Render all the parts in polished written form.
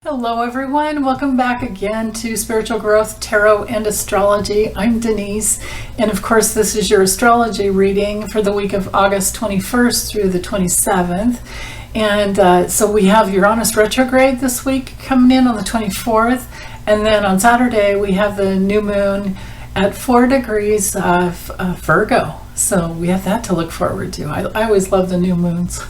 Hello everyone, welcome back again to Spiritual Growth, Tarot, and Astrology. I'm Denise, and of course this is your astrology reading for the week of August 21st through the 27th. And so we have Uranus retrograde this week coming in on the 24th, and then on Saturday we have the new moon at 4 degrees of Virgo. So we have that to look forward to. I always love the new moons.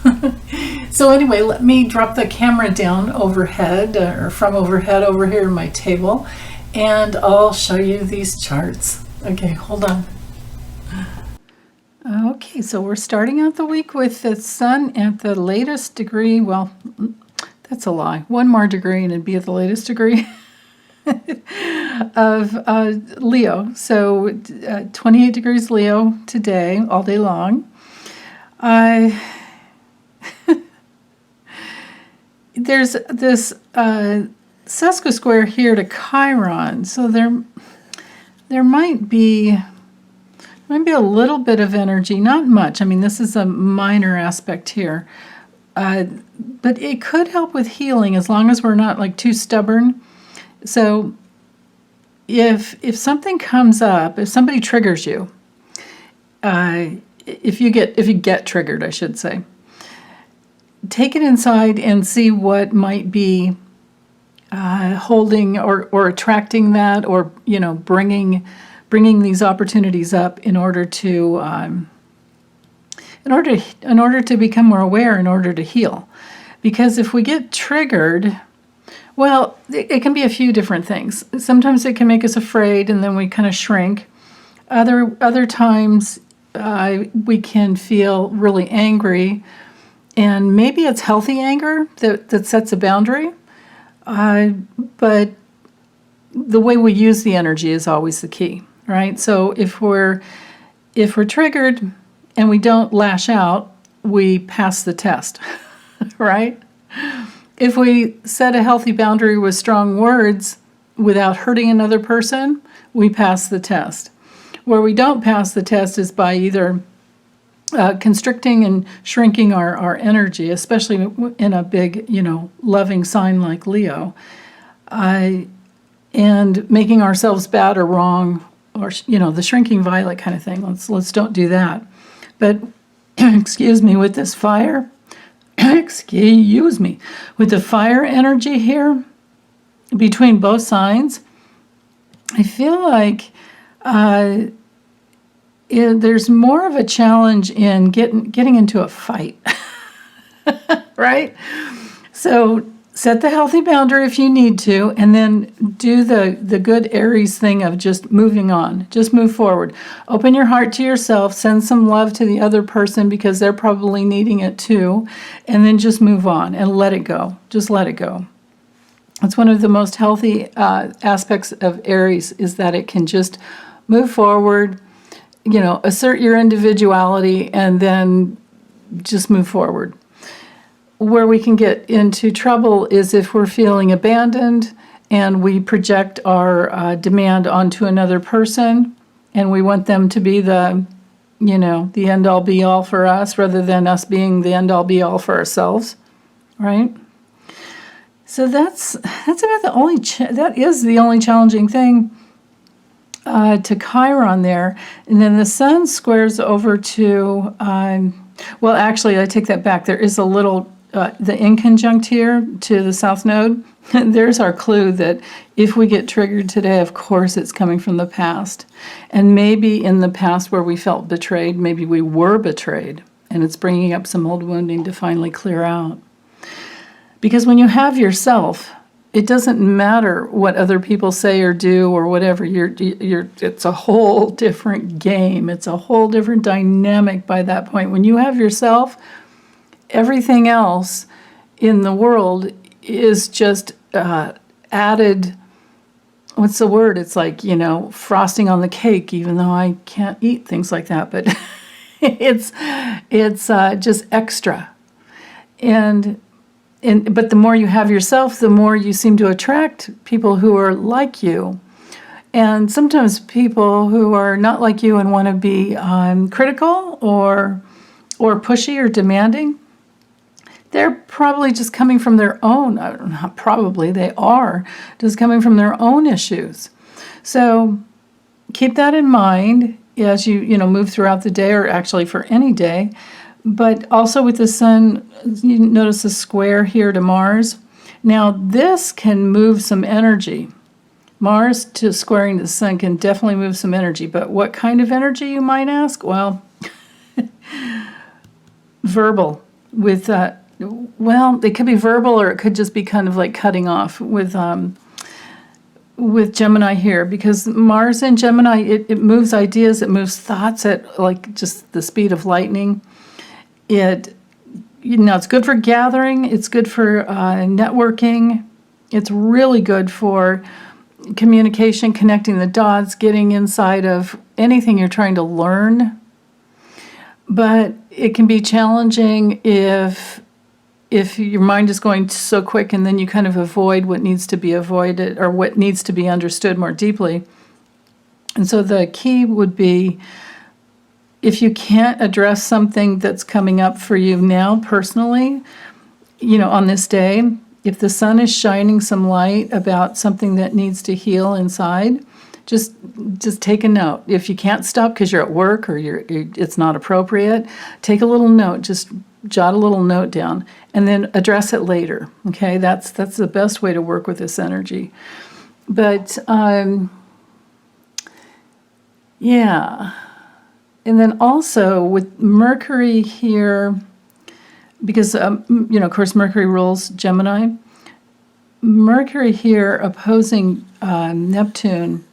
So anyway, let me drop the camera down overhead, or from overhead over here on my table, and I'll show you these charts. Okay, hold on. Okay, so we're starting out the week with the sun at the latest degree. Well, that's a lie. One more degree and it'd be at the latest degree. Of Leo. So 28 degrees Leo today, all day long. There's this sesquisquare here to Chiron, so there might be a little bit of energy, not much. I mean, this is a minor aspect here, but it could help with healing as long as we're not like too stubborn. So if something comes up, if somebody triggers you, if you get triggered, I should say, take it inside and see what might be holding or attracting that, or bringing these opportunities up in order to become more aware, in order to heal. Because if we get triggered, well, it can be a few different things. Sometimes it can make us afraid, and then we kind of shrink. Other times we can feel really angry, and maybe it's healthy anger that sets a boundary. But the way we use the energy is always the key, right? So if we're triggered and we don't lash out, we pass the test, right? If we set a healthy boundary with strong words without hurting another person, we pass the test. Where we don't pass the test is by either constricting and shrinking our energy, especially in a big, loving sign like Leo, and making ourselves bad or wrong, or the shrinking violet kind of thing. Let's don't do that. But excuse me, with this fire. With the fire energy here between both signs, I feel like there's more of a challenge in getting into a fight, right? So set the healthy boundary if you need to, and then do the good Aries thing of just moving on. Just move forward. Open your heart to yourself. Send some love to the other person because they're probably needing it too. And then just move on and let it go. Just let it go. It's one of the most healthy aspects of Aries, is that it can just move forward, assert your individuality, and then just move forward. Where we can get into trouble is if we're feeling abandoned and we project our demand onto another person, and we want them to be the end-all be-all for us, rather than us being the end-all be-all for ourselves, right? So that's about that is the only challenging thing to Chiron there. And then the sun squares over to, well, actually, I take that back. There is a little the inconjunct here to the south node. There's our clue that if we get triggered today, of course it's coming from the past. And maybe in the past where we felt betrayed, maybe we were betrayed, and it's bringing up some old wounding to finally clear out. Because when you have yourself, it doesn't matter what other people say or do or whatever. It's a whole different game. It's a whole different dynamic by that point. When you have yourself, everything else in the world is just added, what's the word? It's like, frosting on the cake, even though I can't eat things like that, but it's just extra. But the more you have yourself, the more you seem to attract people who are like you. And sometimes people who are not like you and want to be critical or pushy or demanding they're probably just coming from their own, not probably, they are just coming from their own issues. So keep that in mind as you move throughout the day, or actually for any day. But also with the sun, you notice a square here to Mars. Now this can move some energy. Mars to squaring the sun can definitely move some energy. But what kind of energy, you might ask? Well, verbal. With it could be verbal, or it could just be kind of like cutting off with Gemini here, because Mars in Gemini, it moves ideas, it moves thoughts at like just the speed of lightning. It's good for gathering, it's good for networking, it's really good for communication, connecting the dots, getting inside of anything you're trying to learn. But it can be challenging if your mind is going so quick, and then you kind of avoid what needs to be avoided, or what needs to be understood more deeply. And so the key would be, if you can't address something that's coming up for you now personally, on this day, if the sun is shining some light about something that needs to heal inside, just take a note. If you can't stop because you're at work, or it's not appropriate, take a little note. Just jot a little note down, and then address it later. Okay, that's the best way to work with this energy. But yeah, and then also with Mercury here, because of course Mercury rules Gemini. Mercury here opposing Neptune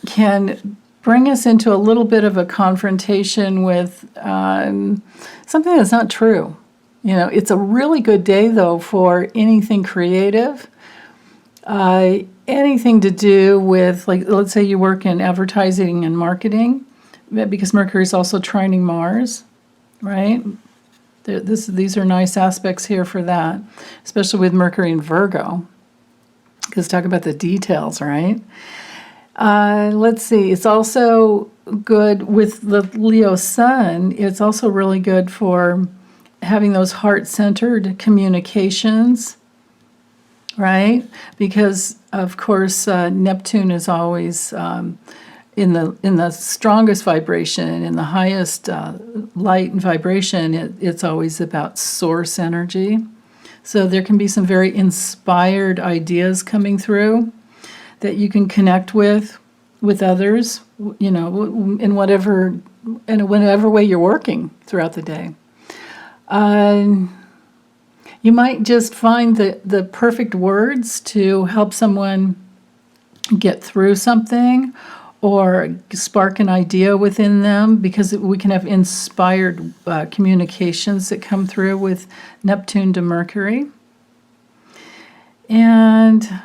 can bring us into a little bit of a confrontation with something that's not true. It's a really good day, though, for anything creative, anything to do with, like, let's say you work in advertising and marketing, because Mercury is also trining Mars, right? These are nice aspects here for that, especially with Mercury and Virgo, because talk about the details, right? Let's see. It's also good with the Leo sun. It's also really good for having those heart-centered communications, right? Because of course Neptune is always in the strongest vibration, in the highest light and vibration. It's always about source energy. So there can be some very inspired ideas coming through that you can connect with others, in whatever way you're working throughout the day. You might just find the perfect words to help someone get through something, or spark an idea within them, because we can have inspired communications that come through with Neptune to Mercury. And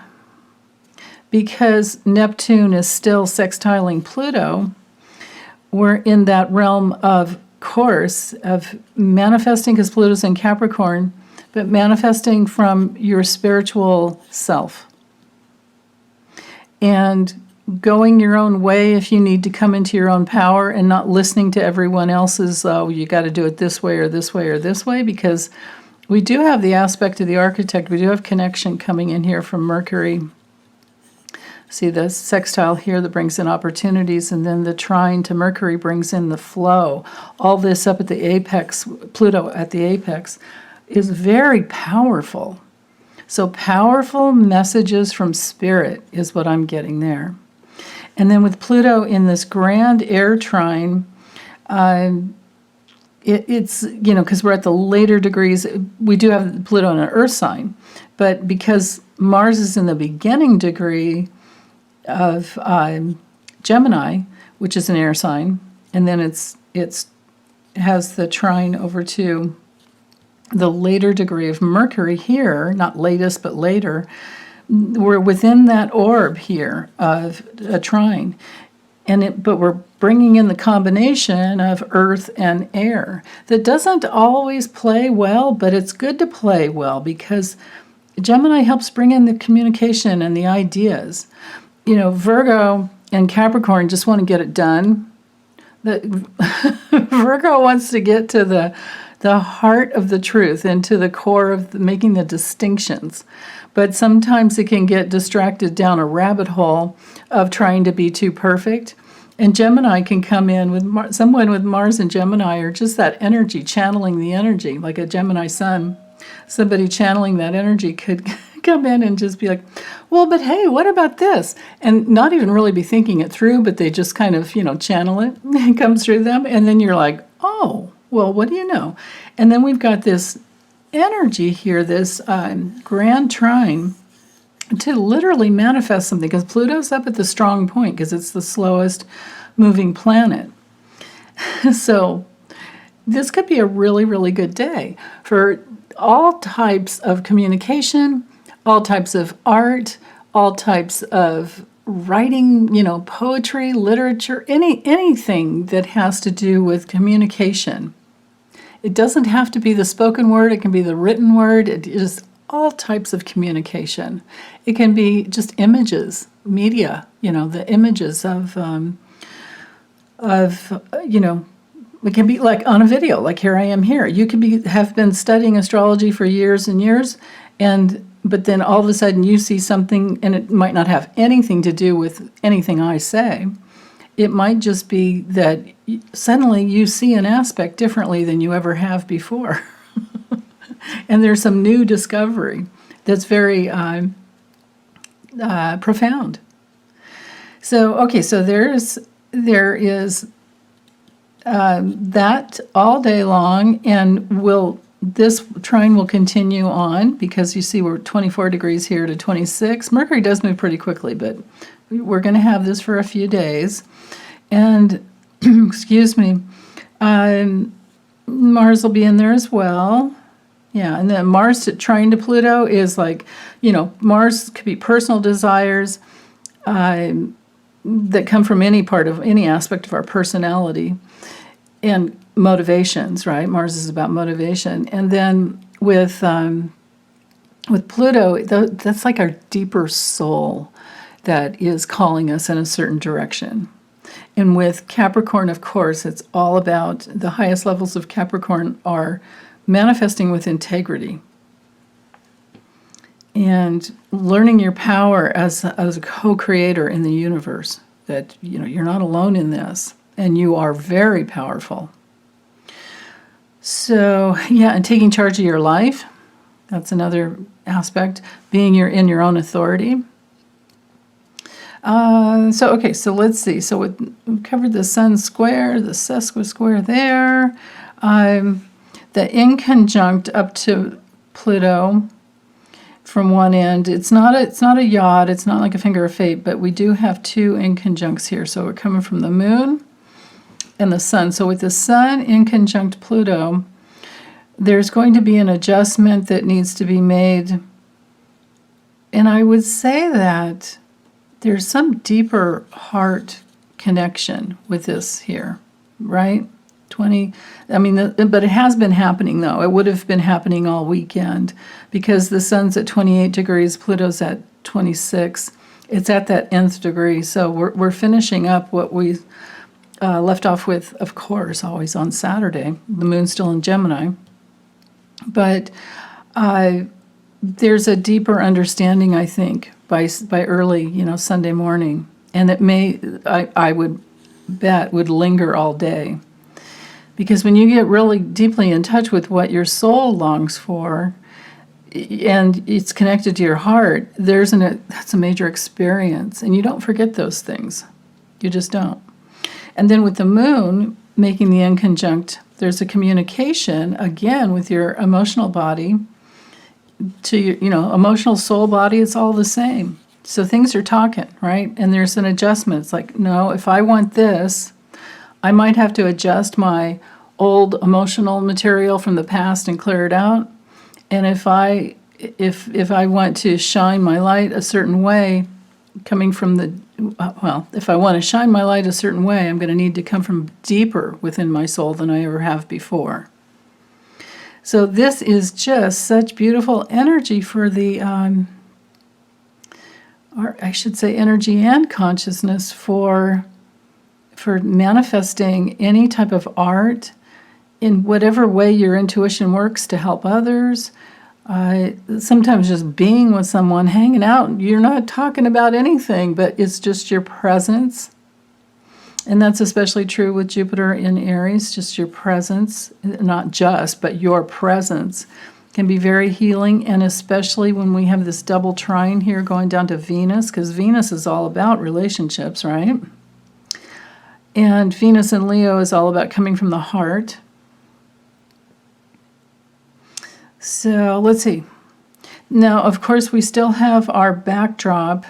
because Neptune is still sextiling Pluto, we're in that realm of course of manifesting, because Pluto's in Capricorn, but manifesting from your spiritual self. And going your own way if you need to come into your own power, and not listening to everyone else's, you got to do it this way or this way or this way, because we do have the aspect of the architect. We do have connection coming in here from Mercury. See the sextile here that brings in opportunities, and then the trine to Mercury brings in the flow. All this up at the apex, Pluto at the apex, is very powerful. So powerful messages from spirit is what I'm getting there. And then with Pluto in this grand air trine, it's, because we're at the later degrees, we do have Pluto in an earth sign, but because Mars is in the beginning degree of Gemini, which is an air sign, and then it has the trine over to the later degree of Mercury here, not latest but later. We're within that orb here of a trine, but we're bringing in the combination of earth and air that doesn't always play well, but it's good to play well, because Gemini helps bring in the communication and the ideas. Virgo and Capricorn just want to get it done. Virgo wants to get to the heart of the truth, into the core of making the distinctions. But sometimes it can get distracted down a rabbit hole of trying to be too perfect. And Gemini can come in with someone with Mars and Gemini, or just that energy, channeling the energy, like a Gemini sun. Somebody channeling that energy could come in and just be like, well, but hey, what about this? And not even really be thinking it through, but they just kind of, channel it. It comes through them. And then you're like, oh, well, what do you know? And then we've got this energy here, this grand trine, to literally manifest something, because Pluto's up at the strong point because it's the slowest moving planet. So this could be a really, really good day for all types of communication, all types of art, all types of writing, poetry, literature, anything that has to do with communication. It doesn't have to be the spoken word. It can be the written word. It is all types of communication. It can be just images, media, the images of it can be like on a video, like here I am here. You could have been studying astrology for years and years, but then all of a sudden you see something, and it might not have anything to do with anything I say. It might just be that suddenly you see an aspect differently than you ever have before. And there's some new discovery that's very profound. So there is that all day long, and this trine will continue on, because you see we're 24 degrees here to 26. Mercury does move pretty quickly, but we're going to have this for a few days. And, excuse me, Mars will be in there as well. Yeah, and then Mars trine to Pluto is like, Mars could be personal desires that come from any aspect of our personality, and motivations, right? Mars is about motivation. And then with Pluto, that's like our deeper soul that is calling us in a certain direction. And with Capricorn, of course, it's all about the highest levels of Capricorn are manifesting with integrity and learning your power as a co-creator in the universe, that you're not alone in this, and you are very powerful. So and taking charge of your life, that's another aspect, being in your own authority. So let's see. So we covered the Sun square, the sesqui-square there, the inconjunct up to Pluto from one end. It's not a yacht. It's not like a finger of fate, but we do have two inconjuncts here. So we're coming from the Moon and the Sun. So with the Sun inconjunct Pluto, there's going to be an adjustment that needs to be made. And I would say that there's some deeper heart connection with this here, right? But it has been happening, though. It would have been happening all weekend, because the Sun's at 28 degrees, Pluto's at 26. It's at that nth degree. So we're finishing up what we left off with, of course, always on Saturday. The Moon's still in Gemini. But there's a deeper understanding, I think, by early, Sunday morning. And it I would bet, would linger all day. Because when you get really deeply in touch with what your soul longs for, and it's connected to your heart, that's a major experience. And you don't forget those things. You just don't. And then with the Moon making the inconjunct, there's a communication, again, with your emotional body to your, emotional soul body. It's all the same. So things are talking, right? And there's an adjustment. It's like, no, if I want this, I might have to adjust my old emotional material from the past and clear it out. And if I want to shine my light a certain way, coming from if I want to shine my light a certain way, I'm going to need to come from deeper within my soul than I ever have before. So this is just such beautiful energy for the, or I should say energy and consciousness for manifesting any type of art, in whatever way your intuition works to help others. Sometimes just being with someone, hanging out, you're not talking about anything, but it's just your presence. And that's especially true with Jupiter in Aries, just your presence, not just, but your presence can be very healing, and especially when we have this double trine here going down to Venus, because Venus is all about relationships, right? And Venus in Leo is all about coming from the heart. So let's see. Now, of course, we still have our backdrop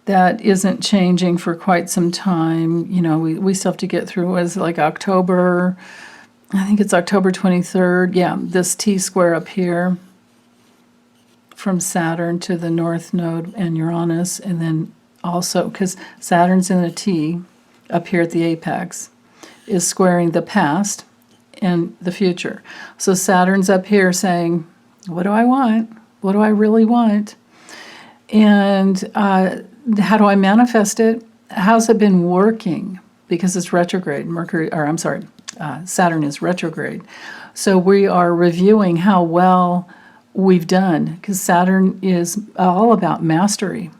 that isn't changing for quite some time. You know, we still have to get through, what is it, like October, I think it's October 23rd. Yeah, this T-square up here from Saturn to the North Node and Uranus, and then also, because Saturn's in a T up here at the apex, is squaring the past and the future. So Saturn's up here saying, what do I want? What do I really want? And how do I manifest it? How's it been working? Because it's retrograde. Saturn is retrograde. So we are reviewing how well we've done, because Saturn is all about mastery.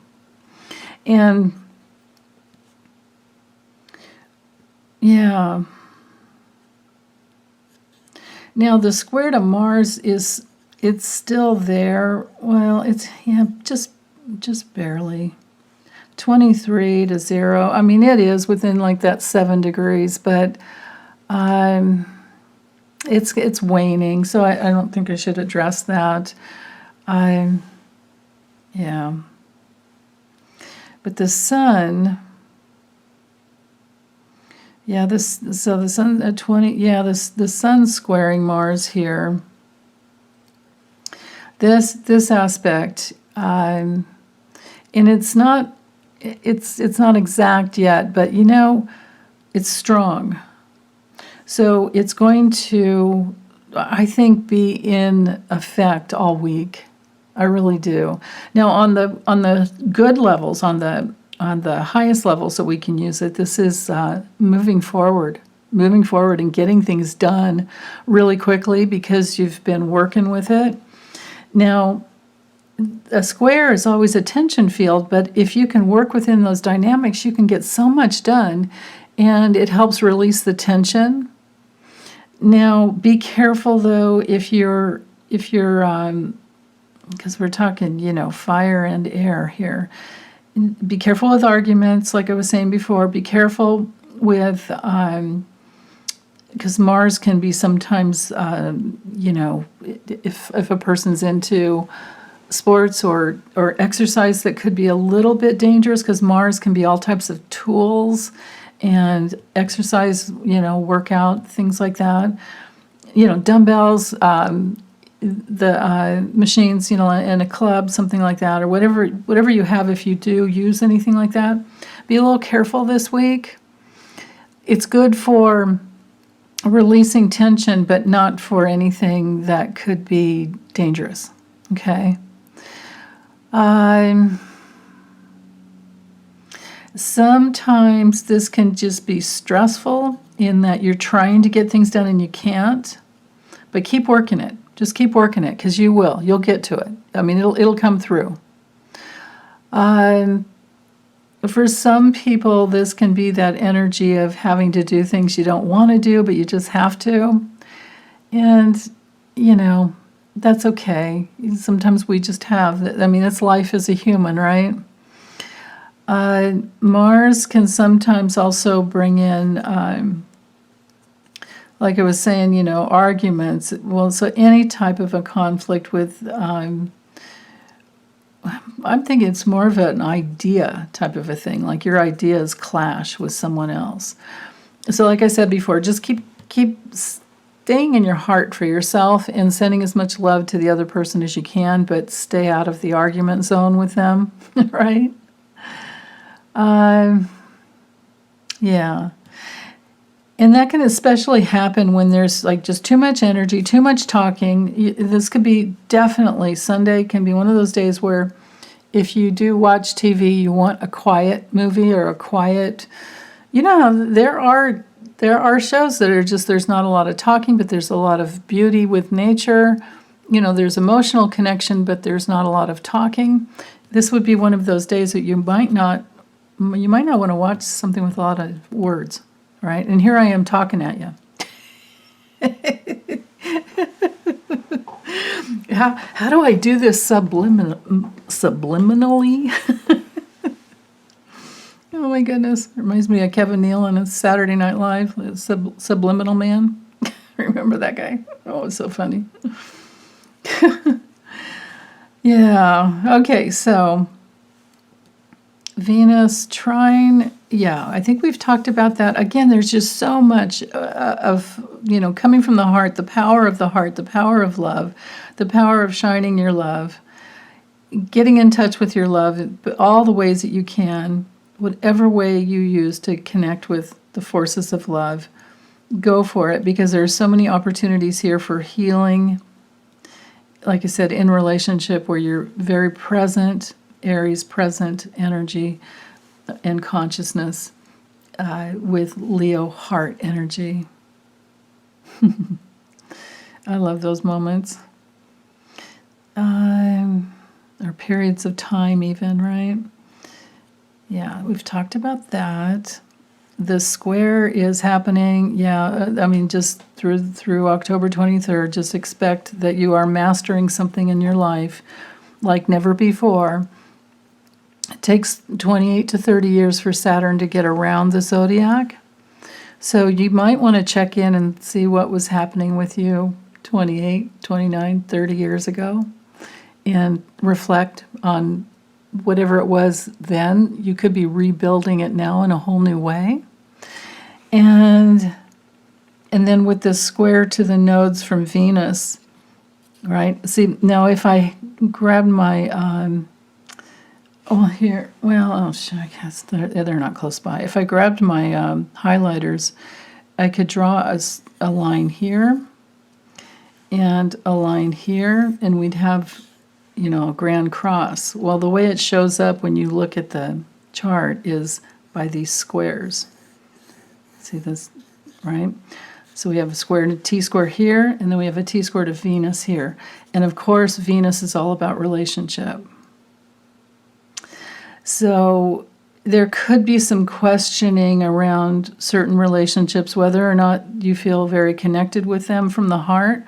And yeah. Now the square to Mars it's still there. Well, it's just barely. 23 to 0. I mean, it is within like that 7 degrees, but it's waning, so I don't think I should address that. Yeah. But the sun, yeah, the sun at 20, yeah, the sun's squaring Mars here. This aspect, and it's not exact yet, but you know, it's strong. So it's going to, I think, be in effect all week. I really do. Now on the good levels, on the highest levels that we can use it, this is moving forward and getting things done really quickly because you've been working with it. Now, a square is always a tension field, but if you can work within those dynamics, you can get so much done, and it helps release the tension. Now, be careful though if you're because we're talking, you know, fire and air here. Be careful with arguments, like I was saying before. Be careful with because Mars can be sometimes, you know, if a person's into sports or exercise, that could be a little bit dangerous, because Mars can be all types of tools and exercise, you know, workout, things like that. You know, dumbbells, the machines, you know, in a club, something like that, or whatever you have. If you do use anything like that, be a little careful this week. It's good for releasing tension, but not for anything that could be dangerous. Okay. Sometimes this can just be stressful in that you're trying to get things done and you can't, but keep working it. Just keep working it, because you will. You'll get to it. I mean, it'll come through. For some people, this can be that energy of having to do things you don't want to do, but you just have to. And, you know, that's okay. Sometimes we just have. I mean, it's life as a human, right? Mars can sometimes also bring in, like I was saying, you know, arguments. Well, so any type of a conflict with, I'm thinking it's more of an idea type of a thing, like your ideas clash with someone else. So like I said before, just keep staying in your heart for yourself and sending as much love to the other person as you can, but stay out of the argument zone with them, right? Yeah. And that can especially happen when there's like just too much energy, too much talking. This could be definitely, Sunday can be one of those days where if you do watch TV, you want a quiet movie or a quiet, you know, there are there are shows that are just, there's not a lot of talking, but there's a lot of beauty with nature. There's emotional connection, but there's not a lot of talking. This would be one of those days that you might not want to watch something with a lot of words, right? And here I am talking at you. How do I do this subliminally? Oh my goodness. It reminds me of Kevin Neal on Saturday Night Live, Subliminal Man. Remember that guy? Oh, it's so funny. Yeah. Okay, so Venus trine. Yeah, I think we've talked about that. Again, there's just so much of, coming from the heart, the power of love, the power of shining your love, getting in touch with your love, all the ways that you can, whatever way you use to connect with the forces of love, go for it, because there's so many opportunities here for healing. Like I said, in relationship where you're very present, Aries present energy and consciousness with Leo heart energy. I love those moments. Or periods of time even, right? Yeah, we've talked about that. The square is happening, just through October 23rd. Just expect that you are mastering something in your life like never before. It takes 28 to 30 years for Saturn to get around the zodiac. So you might want to check in and see what was happening with you 28, 29, 30 years ago and reflect on whatever it was then. You could be rebuilding it now in a whole new way. And then with this square to the nodes from Venus, right? See, now if I grab my, I guess they're not close by. If I grabbed my highlighters, I could draw a line here and a line here, and we'd have, a grand cross. Well, the way it shows up when you look at the chart is by these squares. See this, right? So we have a square and a T-square here, and then we have a T-square to Venus here. And of course, Venus is all about relationship. So there could be some questioning around certain relationships, whether or not you feel very connected with them from the heart.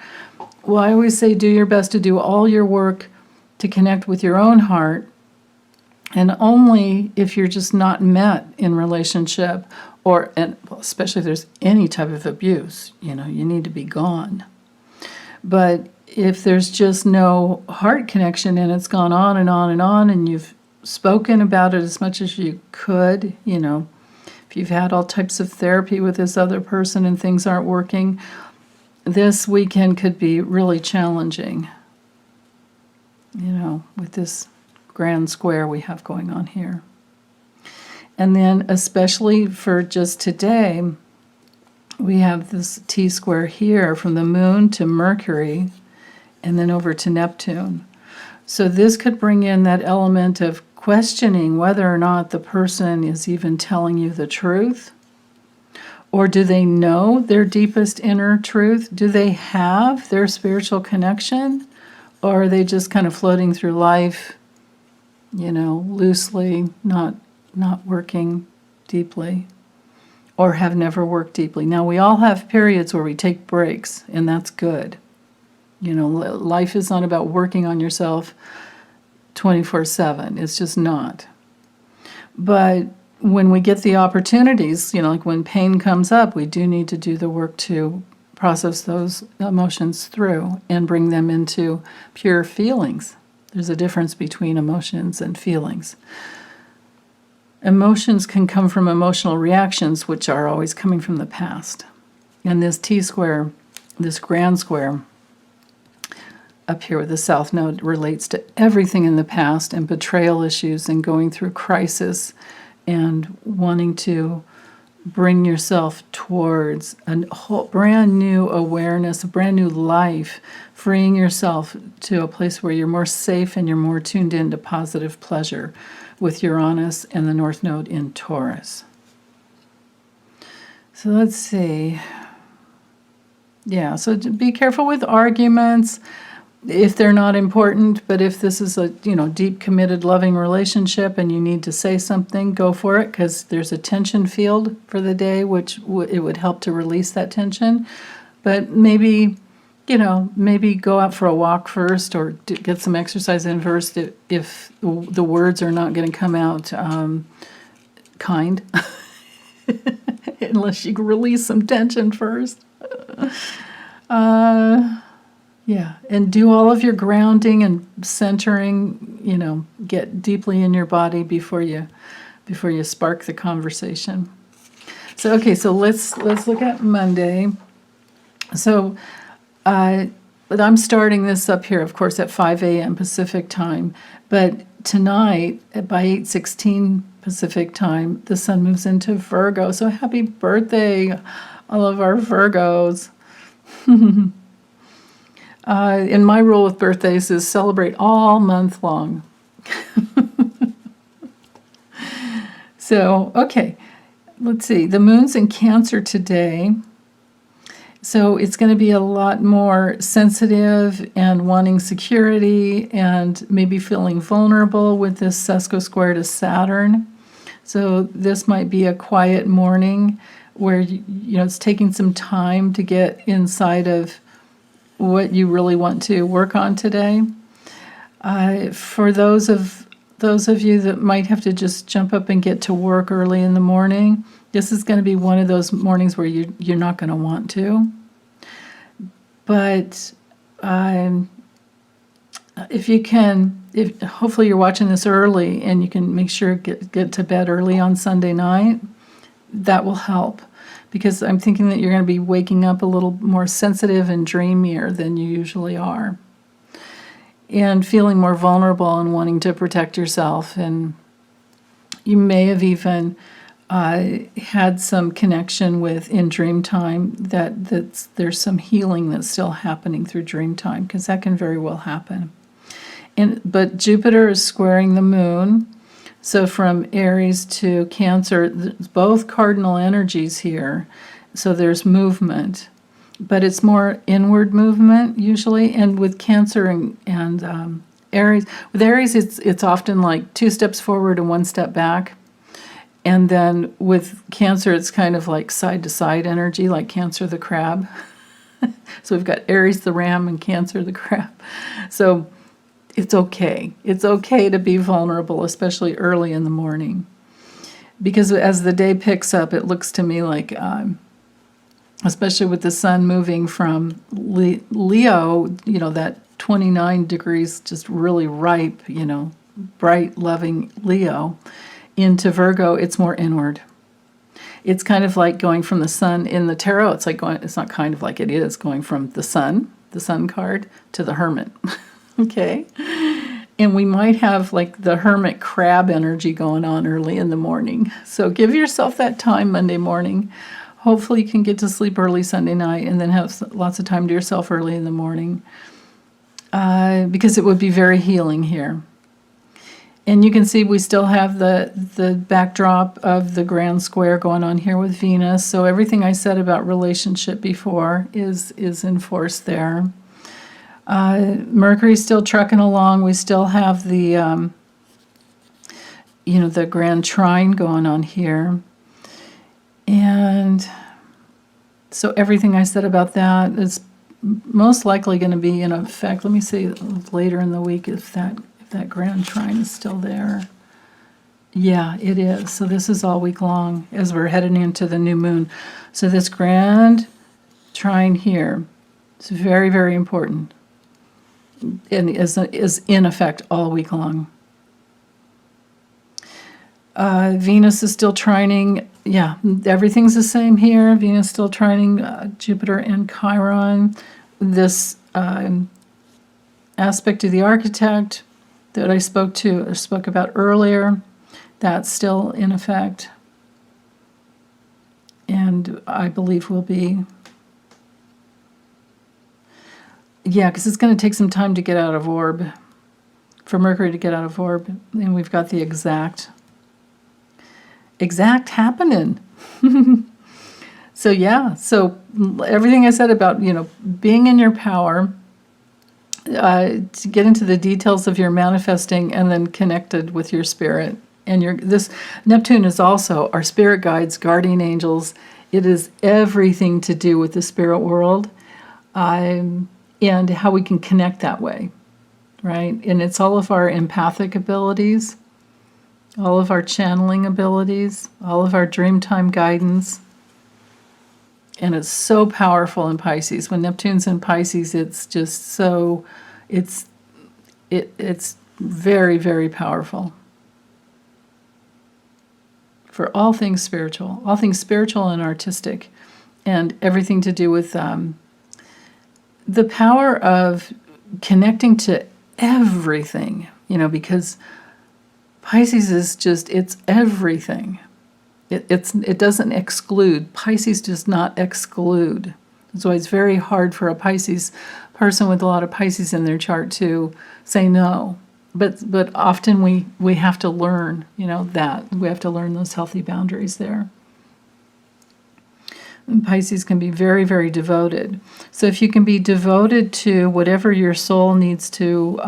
Well, I always say do your best to do all your work to connect with your own heart, and only if you're just not met in relationship, and especially if there's any type of abuse, you need to be gone. But if there's just no heart connection and it's gone on and on and on, and you've spoken about it as much as you could, if you've had all types of therapy with this other person and things aren't working, this weekend could be really challenging, with this grand square we have going on here. And then especially for just today, we have this T-square here from the moon to Mercury and then over to Neptune. So this could bring in that element of questioning whether or not the person is even telling you the truth. Or do they know their deepest inner truth? Do they have their spiritual connection? Or are they just kind of floating through life, loosely, not working deeply, or have never worked deeply? Now, we all have periods where we take breaks, and that's good. Life is not about working on yourself 24/7. It's just not. But when we get the opportunities, like when pain comes up, we do need to do the work to process those emotions through and bring them into pure feelings. There's a difference between emotions and feelings. Emotions can come from emotional reactions, which are always coming from the past. And this T-square, this grand square up here with the South Node, relates to everything in the past and betrayal issues and going through crisis and wanting to bring yourself towards a whole brand new awareness, a brand new life, freeing yourself to a place where you're more safe and you're more tuned into positive pleasure with Uranus and the North Node in Taurus. So let's see. Yeah, so be careful with arguments if they're not important, but if this is a, deep, committed, loving relationship and you need to say something, go for it, because there's a tension field for the day, which it would help to release that tension. But maybe, maybe go out for a walk first, or get some exercise in first if the words are not going to come out kind, unless you release some tension first. Yeah, and do all of your grounding and centering, get deeply in your body before you spark the conversation. So, okay, so let's look at Monday. So, but I'm starting this up here, of course, at 5 a.m. Pacific time. But tonight, by 8:16 Pacific time, the sun moves into Virgo. So happy birthday, all of our Virgos. And my rule with birthdays is celebrate all month long. So, okay, let's see. The moon's in Cancer today. So it's going to be a lot more sensitive and wanting security and maybe feeling vulnerable with this sesco square to Saturn. So this might be a quiet morning where it's taking some time to get inside of what you really want to work on today. For those of you that might have to just jump up and get to work early in the morning, this is going to be one of those mornings where you're not going to want to. But if you can, hopefully you're watching this early and you can make sure get to bed early on Sunday night, that will help. Because I'm thinking that you're going to be waking up a little more sensitive and dreamier than you usually are. And feeling more vulnerable and wanting to protect yourself. And you may have even had some connection with in dream time that's there's some healing that's still happening through dream time, because that can very well happen. But Jupiter is squaring the moon. So from Aries to Cancer, both cardinal energies here. So there's movement, but it's more inward movement usually. And with Cancer and Aries, with Aries, it's often like 2 steps forward and 1 step back. And then with Cancer, it's kind of like side to side energy, like Cancer the crab. So we've got Aries the ram and Cancer the crab. So it's okay. It's okay to be vulnerable, especially early in the morning. Because as the day picks up, it looks to me like, especially with the sun moving from Leo, that 29 degrees, just really ripe, bright, loving Leo, into Virgo, it's more inward. It's kind of like going from the sun in the tarot. It's not kind of like, it is going from the sun card, to the hermit. Okay, and we might have like the hermit crab energy going on early in the morning. So give yourself that time Monday morning. Hopefully you can get to sleep early Sunday night and then have lots of time to yourself early in the morning, because it would be very healing here. And you can see we still have the backdrop of the grand square going on here with Venus. So everything I said about relationship before is in force there. Mercury's still trucking along. We still have the, the grand trine going on here. And so everything I said about that is most likely going to be in effect. Let me see later in the week if that grand trine is still there. Yeah, it is. So this is all week long as we're heading into the new moon. So this grand trine here is very, very important. And is in effect all week long. Venus is still trining. Yeah, everything's the same here. Venus still trining Jupiter and Chiron. This aspect of the architect that I spoke about earlier, that's still in effect. And I believe will be. Yeah, because it's going to take some time to get out of orb, for Mercury to get out of orb. And we've got the exact happening. So everything I said about, being in your power, to get into the details of your manifesting and then connected with your spirit. And this Neptune is also our spirit guides, guardian angels. It is everything to do with the spirit world, and how we can connect that way, right? And it's all of our empathic abilities, all of our channeling abilities, all of our dreamtime guidance. And it's so powerful in Pisces. When Neptune's in Pisces, it's just so, it's very, very powerful for all things spiritual and artistic, and everything to do with the power of connecting to everything, because Pisces is just, it's everything. It doesn't exclude. Pisces does not exclude. That's why it's very hard for a Pisces person with a lot of Pisces in their chart to say no. But often we have to learn, that. We have to learn those healthy boundaries there. And Pisces can be very, very devoted. So if you can be devoted to whatever your soul needs to,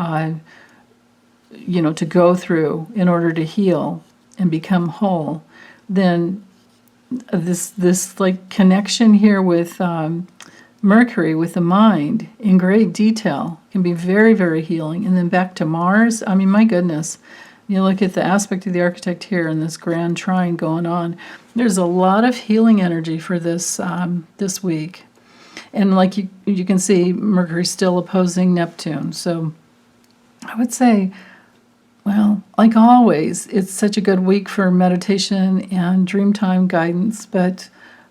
to go through in order to heal and become whole, then this like connection here with Mercury, with the mind in great detail, can be very, very healing. And then back to Mars, I mean, my goodness, you look at the aspect of the architect here and this grand trine going on. There's a lot of healing energy for this this week. And like you can see, Mercury's still opposing Neptune. So I would say, well, like always, it's such a good week for meditation and dreamtime guidance, but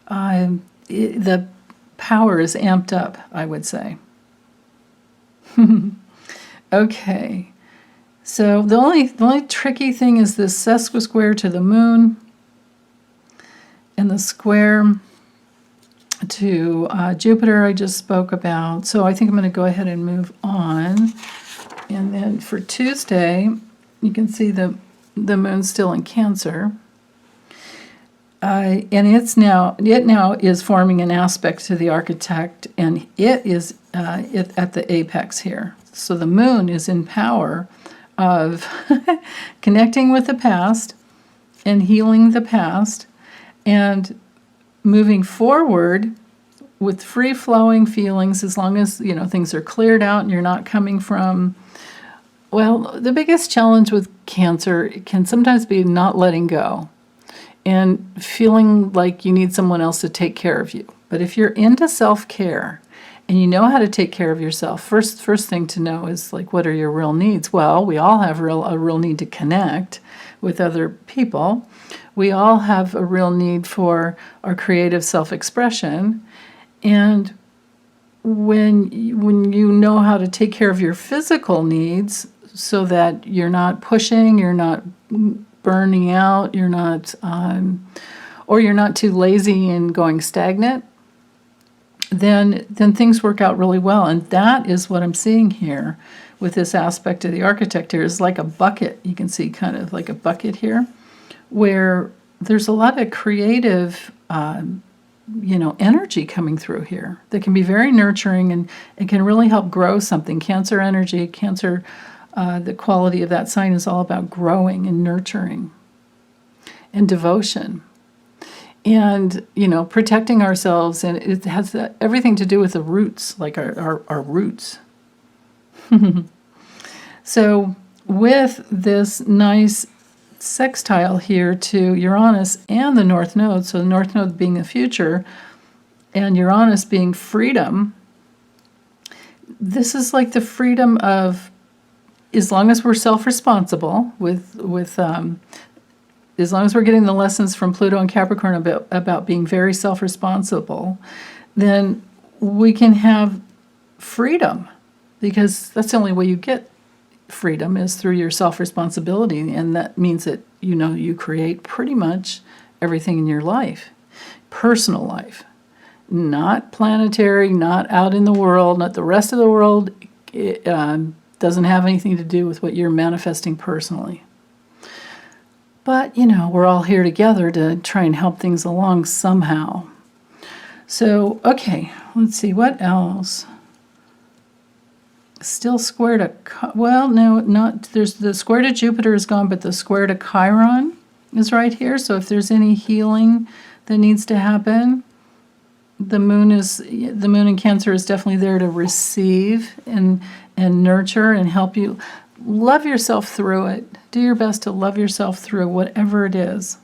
the power is amped up, I would say. Okay, so the only tricky thing is this sesquisquare to the moon and the square to Jupiter I just spoke about. So I think I'm going to go ahead and move on. And then for Tuesday, you can see the moon's still in Cancer, and it now is forming an aspect to the architect, and it is at the apex here. So the moon is in power of connecting with the past and healing the past, and moving forward with free-flowing feelings, as long as things are cleared out and you're not coming from. Well, the biggest challenge with Cancer can sometimes be not letting go and feeling like you need someone else to take care of you. But if you're into self-care and you know how to take care of yourself, first thing to know is, like, what are your real needs? Well, we all have a real need to connect with other people. We all have a real need for our creative self-expression. And when you know how to take care of your physical needs, so that you're not pushing, you're not burning out, you're not, or you're not too lazy and going stagnant, then things work out really well. And that is what I'm seeing here with this aspect of the architect here. Is like a bucket. You can see kind of like a bucket here, where there's a lot of creative, energy coming through here that can be very nurturing, and it can really help grow something. Cancer energy, Cancer. The quality of that sign is all about growing and nurturing and devotion and, protecting ourselves. And it has everything to do with the roots, like our roots. So with this nice sextile here to Uranus and the North Node, so the North Node being the future and Uranus being freedom, this is like the freedom of, as long as we're self-responsible as long as we're getting the lessons from Pluto and Capricorn about being very self-responsible, then we can have freedom, because that's the only way you get freedom is through your self-responsibility, and that means that you create pretty much everything in your life, personal life, not planetary, not out in the world, not the rest of the world. Doesn't have anything to do with what you're manifesting personally. But, we're all here together to try and help things along somehow. So, okay, let's see, what else? Still square to, well, no, not, there's the square to Jupiter is gone, but the square to Chiron is right here. So if there's any healing that needs to happen, the moon in Cancer is definitely there to receive and nurture and help you. Love yourself through it. Do your best to love yourself through whatever it is.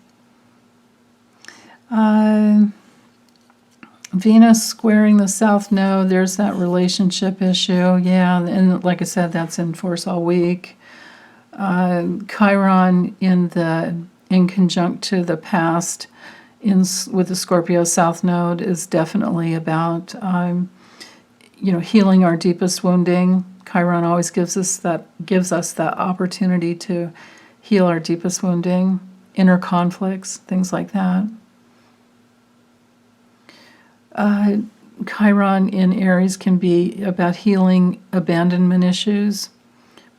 Venus squaring the South Node, there's that relationship issue. Yeah, and like I said, that's in force all week. Chiron in conjunct to the past with the Scorpio South Node is definitely about healing our deepest wounding. Chiron always gives us that opportunity to heal our deepest wounding, inner conflicts, things like that. Chiron in Aries can be about healing abandonment issues,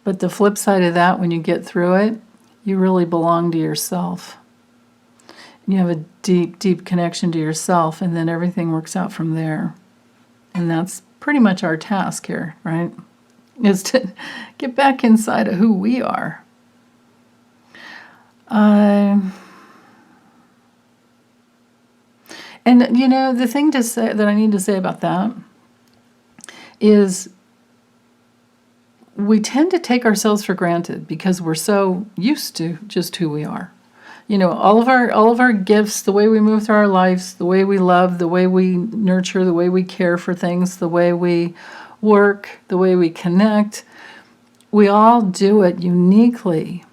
but the flip side of that, when you get through it, you really belong to yourself. You have a deep, deep connection to yourself, and then everything works out from there. And that's pretty much our task here, right? Is to get back inside of who we are. And, the thing to say that I need to say about that is we tend to take ourselves for granted because we're so used to just who we are. All of our gifts, the way we move through our lives, the way we love, the way we nurture, the way we care for things, the way we work, the way we connect, we all do it uniquely.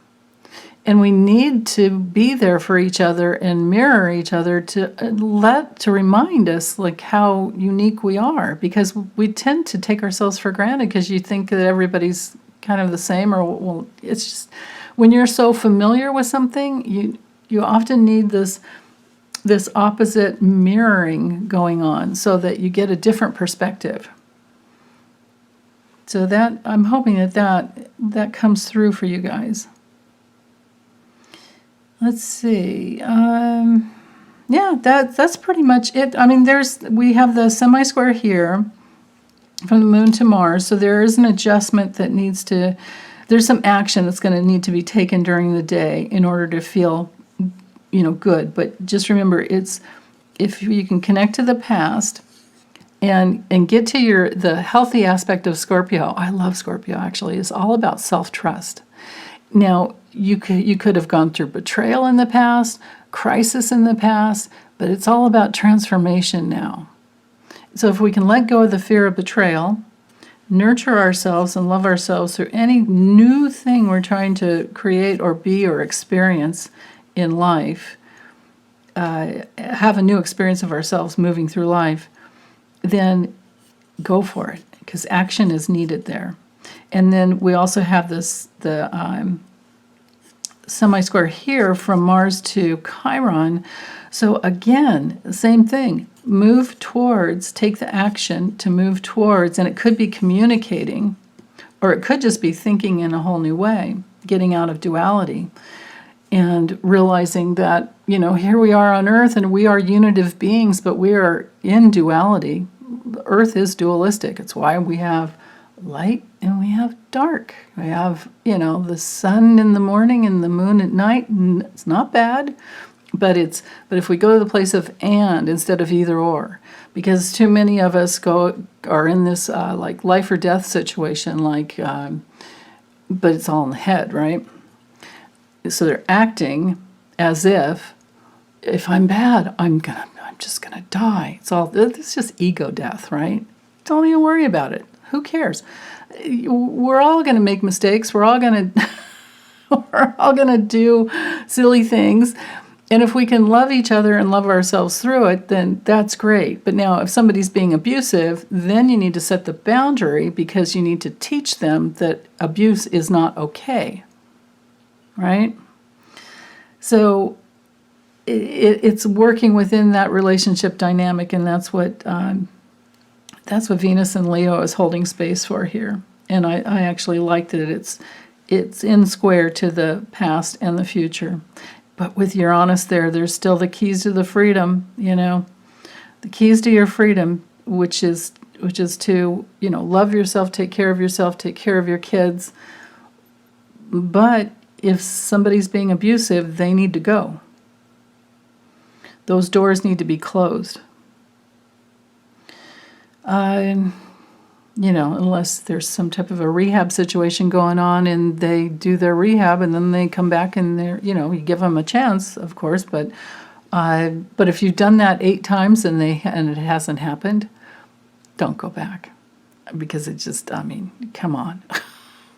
And we need to be there for each other and mirror each other to remind us like how unique we are, because we tend to take ourselves for granted because you think that everybody's kind of the same, or well, it's just when you're so familiar with something, you often need this opposite mirroring going on so that you get a different perspective. So that I'm hoping that comes through for you guys. Let's see. Yeah, that's pretty much it. I mean, we have the semi-square here from the moon to Mars, so there is an adjustment that there's some action that's going to need to be taken during the day in order to feel, good. But just remember, if you can connect to the past and get to the healthy aspect of Scorpio. I love Scorpio, actually. It's all about self-trust. Now, you could have gone through betrayal in the past, crisis in the past, but it's all about transformation now. So if we can let go of the fear of betrayal, nurture ourselves and love ourselves through any new thing we're trying to create or be or experience in life, have a new experience of ourselves moving through life, then go for it, because action is needed there. And then we also have the semi-square here from Mars to Chiron. So again, same thing. Take the action to move towards, and it could be communicating, or it could just be thinking in a whole new way, getting out of duality, and realizing that, here we are on Earth, and we are unitive beings, but we are in duality. Earth is dualistic. It's why we have light and we have dark. We have, the sun in the morning and the moon at night. It's not bad, but if we go to the place of and instead of either or, because too many of us are in this like life or death situation, but it's all in the head, right? So they're acting as if I'm bad, I'm just gonna die. It's just ego death, right? Don't even worry about it. Who cares? We're all going to make mistakes. We're all going to do silly things. And if we can love each other and love ourselves through it, then that's great. But now if somebody's being abusive, then you need to set the boundary, because you need to teach them that abuse is not okay. Right? So it's working within that relationship dynamic, and that's what Venus and Leo is holding space for here. And I actually like that it's in square to the past and the future. But with Uranus there's still the keys to the freedom, The keys to your freedom, which is to, love yourself, take care of yourself, take care of your kids. But if somebody's being abusive, they need to go. Those doors need to be closed. Unless there's some type of a rehab situation going on and they do their rehab and then they come back and you give them a chance, of course, but if you've done that 8 times and it hasn't happened, don't go back, because it just, come on,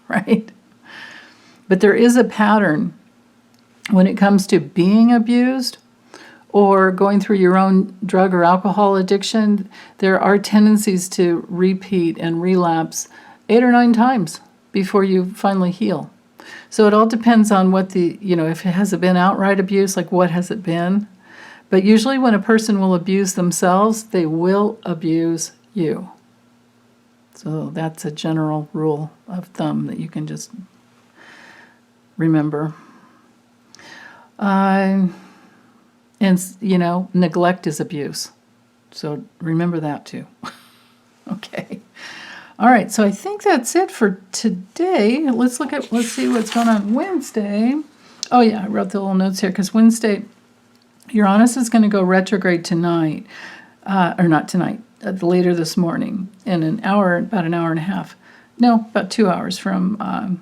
right? But there is a pattern when it comes to being abused or going through your own drug or alcohol addiction. There are tendencies to repeat and relapse 8 or 9 times before you finally heal. So it all depends on what if it has been outright abuse, like what has it been? But usually when a person will abuse themselves, they will abuse you. So that's a general rule of thumb that you can just remember. And, neglect is abuse. So remember that too. Okay. All right, so I think that's it for today. Let's see what's going on Wednesday. Oh yeah, I wrote the little notes here because Wednesday, Uranus is going to go retrograde tonight, or not tonight, later this morning, in about an hour and a half. No, about 2 hours from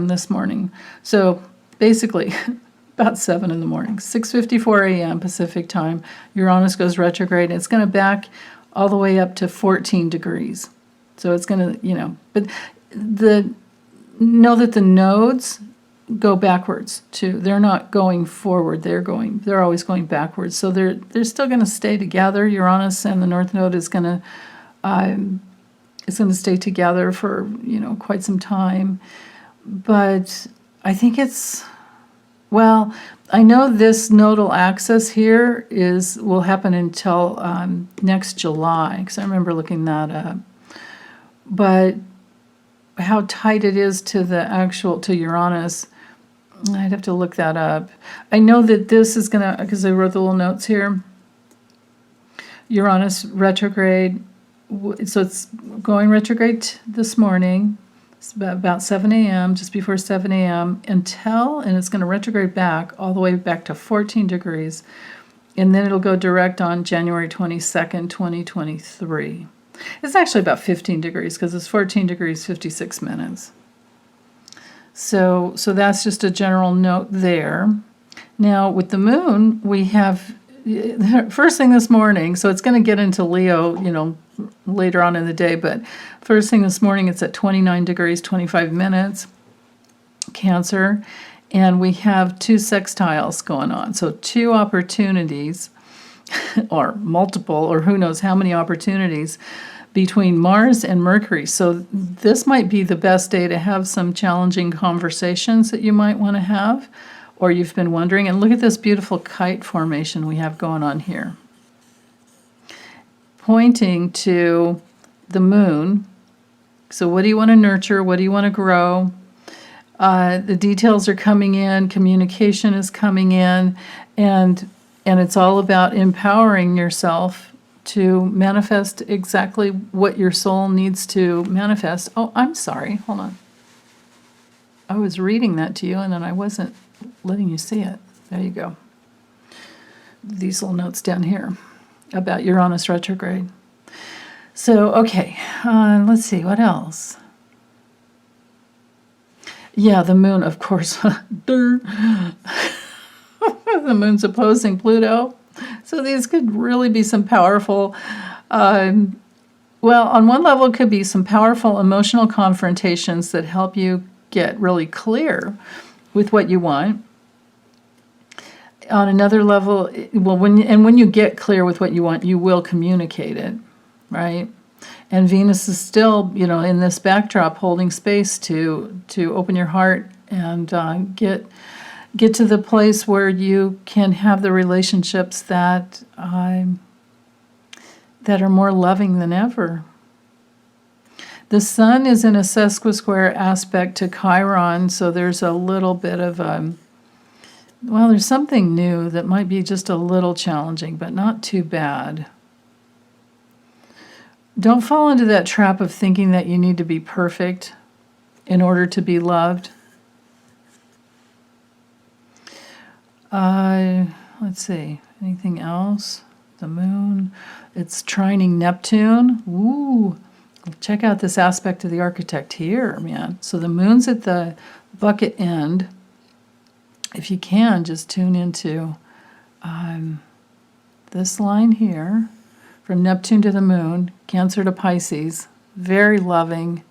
this morning. So basically, about 7 in the morning, 6:54 a.m. Pacific time, Uranus goes retrograde. It's going to back all the way up to 14 degrees. So it's going to, but know that the nodes go backwards too. They're not going forward. They're always going backwards. So they're still going to stay together. Uranus and the North Node is going to stay together for quite some time. But I think I know this nodal axis here will happen until next July, because I remember looking that up. But how tight it is to Uranus, I'd have to look that up. I know that this is going to, because I wrote the little notes here, Uranus retrograde, so it's going retrograde this morning. It's about 7 a.m., just before 7 a.m., and it's going to retrograde back, all the way back to 14 degrees, and then it'll go direct on January 22nd, 2023. It's actually about 15 degrees, because it's 14 degrees, 56 minutes. So that's just a general note there. Now, with the moon, we have, first thing this morning, so it's going to get into Leo, later on in the day, but first thing this morning, it's at 29 degrees, 25 minutes, Cancer, and we have 2 sextiles going on. So 2 opportunities, or multiple, or who knows how many opportunities, between Mars and Mercury. So this might be the best day to have some challenging conversations that you might want to have, or you've been wondering. And look at this beautiful kite formation we have going on here, pointing to the moon. So what do you want to nurture? What do you want to grow? The details are coming in, communication is coming in, and it's all about empowering yourself to manifest exactly what your soul needs to manifest. Oh, I'm sorry. Hold on. I was reading that to you, and then I wasn't letting you see it. There you go. These little notes down here about Uranus retrograde. So, okay, let's see, what else? Yeah, the moon, of course. The moon's opposing Pluto. So these could really be some powerful, on one level, it could be some powerful emotional confrontations that help you get really clear with what you want. On another level, when you get clear with what you want, you will communicate it, right? And Venus is still, in this backdrop, holding space to open your heart and get to the place where you can have the relationships that are more loving than ever. The sun is in a sesquisquare aspect to Chiron, so there's a little bit of there's something new that might be just a little challenging, but not too bad. don't fall into that trap of thinking that you need to be perfect in order to be loved. Let's see, anything else? The moon, it's trining Neptune. Ooh, check out this aspect of the architect here, man. So the moon's at the bucket end. If you can, just tune into this line here, from Neptune to the moon, Cancer to Pisces. Very loving,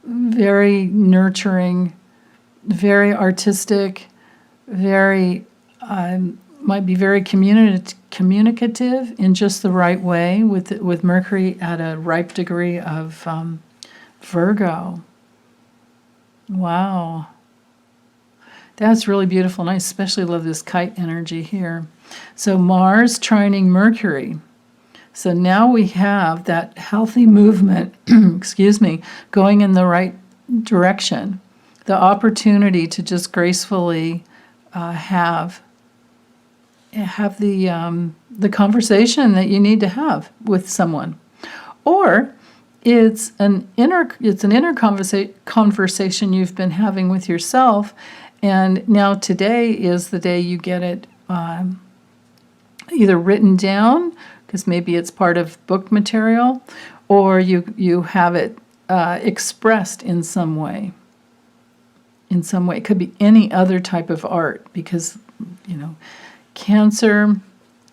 very nurturing, very artistic, very might be very communicative in just the right way, with Mercury at a ripe degree of Virgo. Wow. That's really beautiful, and I especially love this kite energy here. So Mars trining Mercury. So now we have that healthy movement, excuse me, going in the right direction. The opportunity to just gracefully have the conversation that you need to have with someone, or it's an inner conversation you've been having with yourself, and now today is the day you get it either written down, because maybe it's part of book material, or you have it expressed in some way. In some way, it could be any other type of art, because Cancer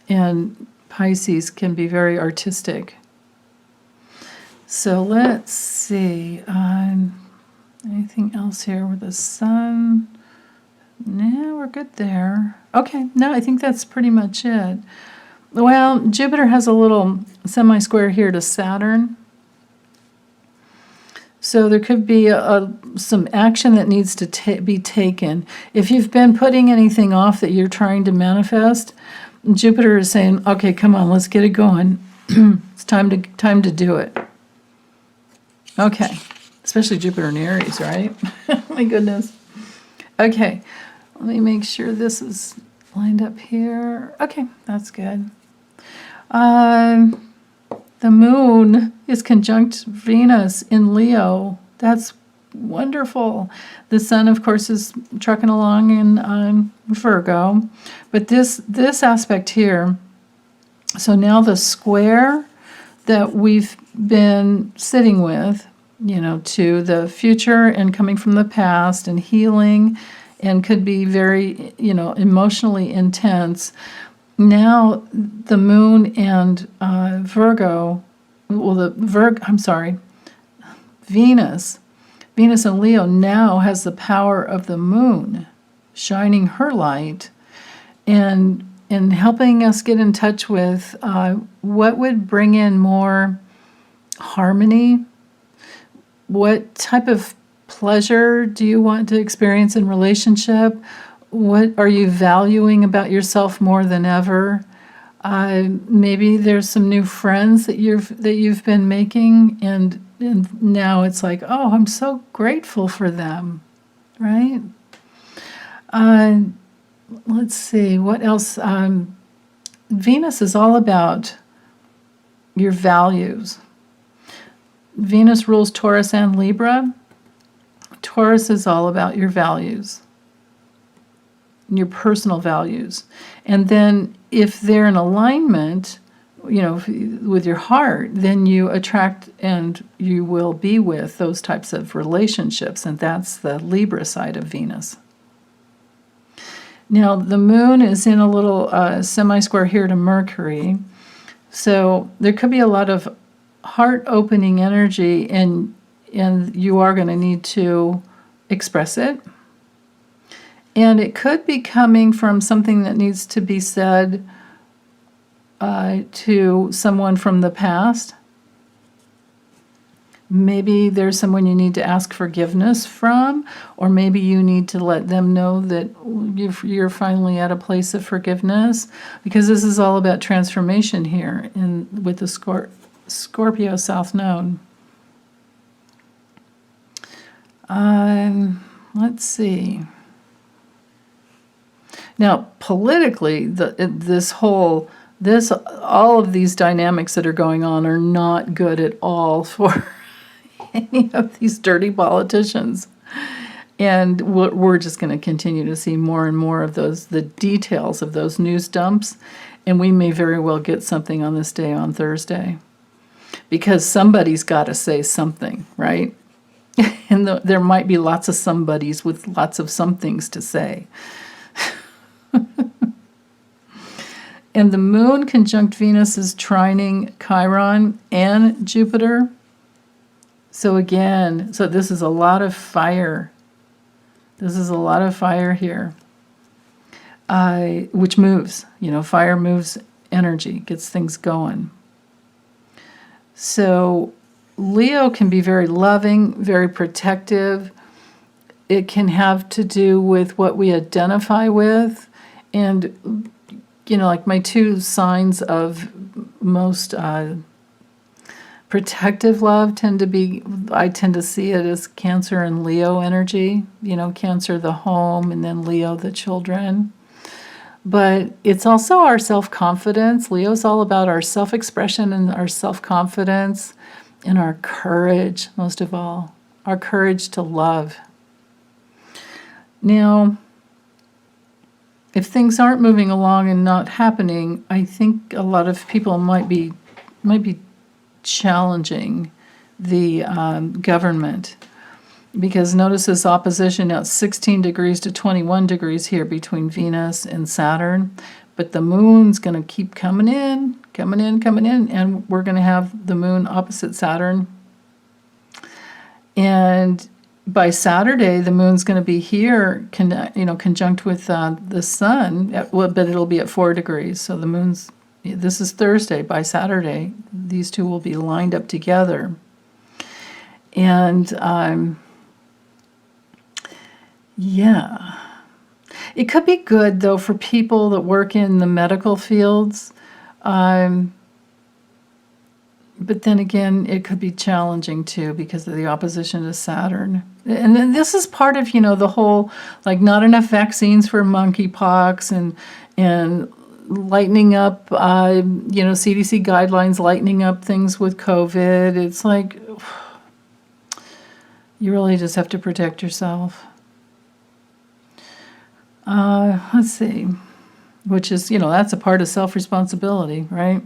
and Pisces can be very artistic. So let's see. Anything else here with the sun? No, we're good there. Okay, no, I think that's pretty much it. Well, Jupiter has a little semi-square here to Saturn. So there could be some action that needs to be taken. If you've been putting anything off that you're trying to manifest, Jupiter is saying, okay, come on, let's get it going. It's time to do it. Okay, especially Jupiter in Aries, right? My goodness. Okay, let me make sure this is lined up here. Okay, that's good. The moon is conjunct Venus in Leo. That's wonderful. The sun, of course, is trucking along in Virgo. But this aspect here, so now the square that we've been sitting with, to the future and coming from the past and healing, and could be very, emotionally intense. Now the moon and Venus in Leo now has the power of the moon shining her light and helping us get in touch with what would bring in more harmony. What type of pleasure do you want to experience in relationship? What are you valuing about yourself more than ever? Maybe there's some new friends that you've been making, and now it's like, oh, I'm so grateful for them, right? Let's see, what else? Venus is all about your values. Venus rules Taurus and Libra. Taurus is all about your values, your personal values. And then if they're in alignment, with your heart, then you attract and you will be with those types of relationships. And that's the Libra side of Venus. Now, the moon is in a little semi-square here to Mercury. So there could be a lot of heart-opening energy, and you are going to need to express it. And it could be coming from something that needs to be said to someone from the past. Maybe there's someone you need to ask forgiveness from, or maybe you need to let them know that you're finally at a place of forgiveness, because this is all about transformation here with the Scorpio South Node. Let's see. Now, politically, this whole All of these dynamics that are going on are not good at all for any of these dirty politicians. And we're just going to continue to see more and more of the details of those news dumps. And we may very well get something on this day on Thursday. Because somebody's got to say something, right? And there might be lots of somebodies with lots of somethings to say. And the moon conjunct Venus is trining Chiron and Jupiter. So again, this is a lot of fire. This is a lot of fire here, which moves. Fire moves energy, gets things going. So Leo can be very loving, very protective. It can have to do with what we identify with. And, like my two signs of most protective love I tend to see it as Cancer and Leo energy. Cancer, the home, and then Leo, the children. But it's also our self-confidence. Leo's all about our self-expression and our self-confidence and our courage, most of all, our courage to love. Now, if things aren't moving along and not happening, I think a lot of people might be challenging the government. Because notice this opposition now, it's 16 degrees to 21 degrees here between Venus and Saturn. But the moon's going to keep coming in, and we're going to have the moon opposite Saturn. And by Saturday, the moon's going to be here, conjunct with the sun, but it'll be at 4 degrees. So the moon's, this is Thursday. By Saturday, these two will be lined up together. And yeah. It could be good, though, for people that work in the medical fields. But then again, it could be challenging, too, because of the opposition to Saturn. And then this is part of, the whole, not enough vaccines for monkeypox and lightening up, CDC guidelines, lightening up things with COVID. It's like, you really just have to protect yourself. Let's see, which is, that's a part of self-responsibility, right?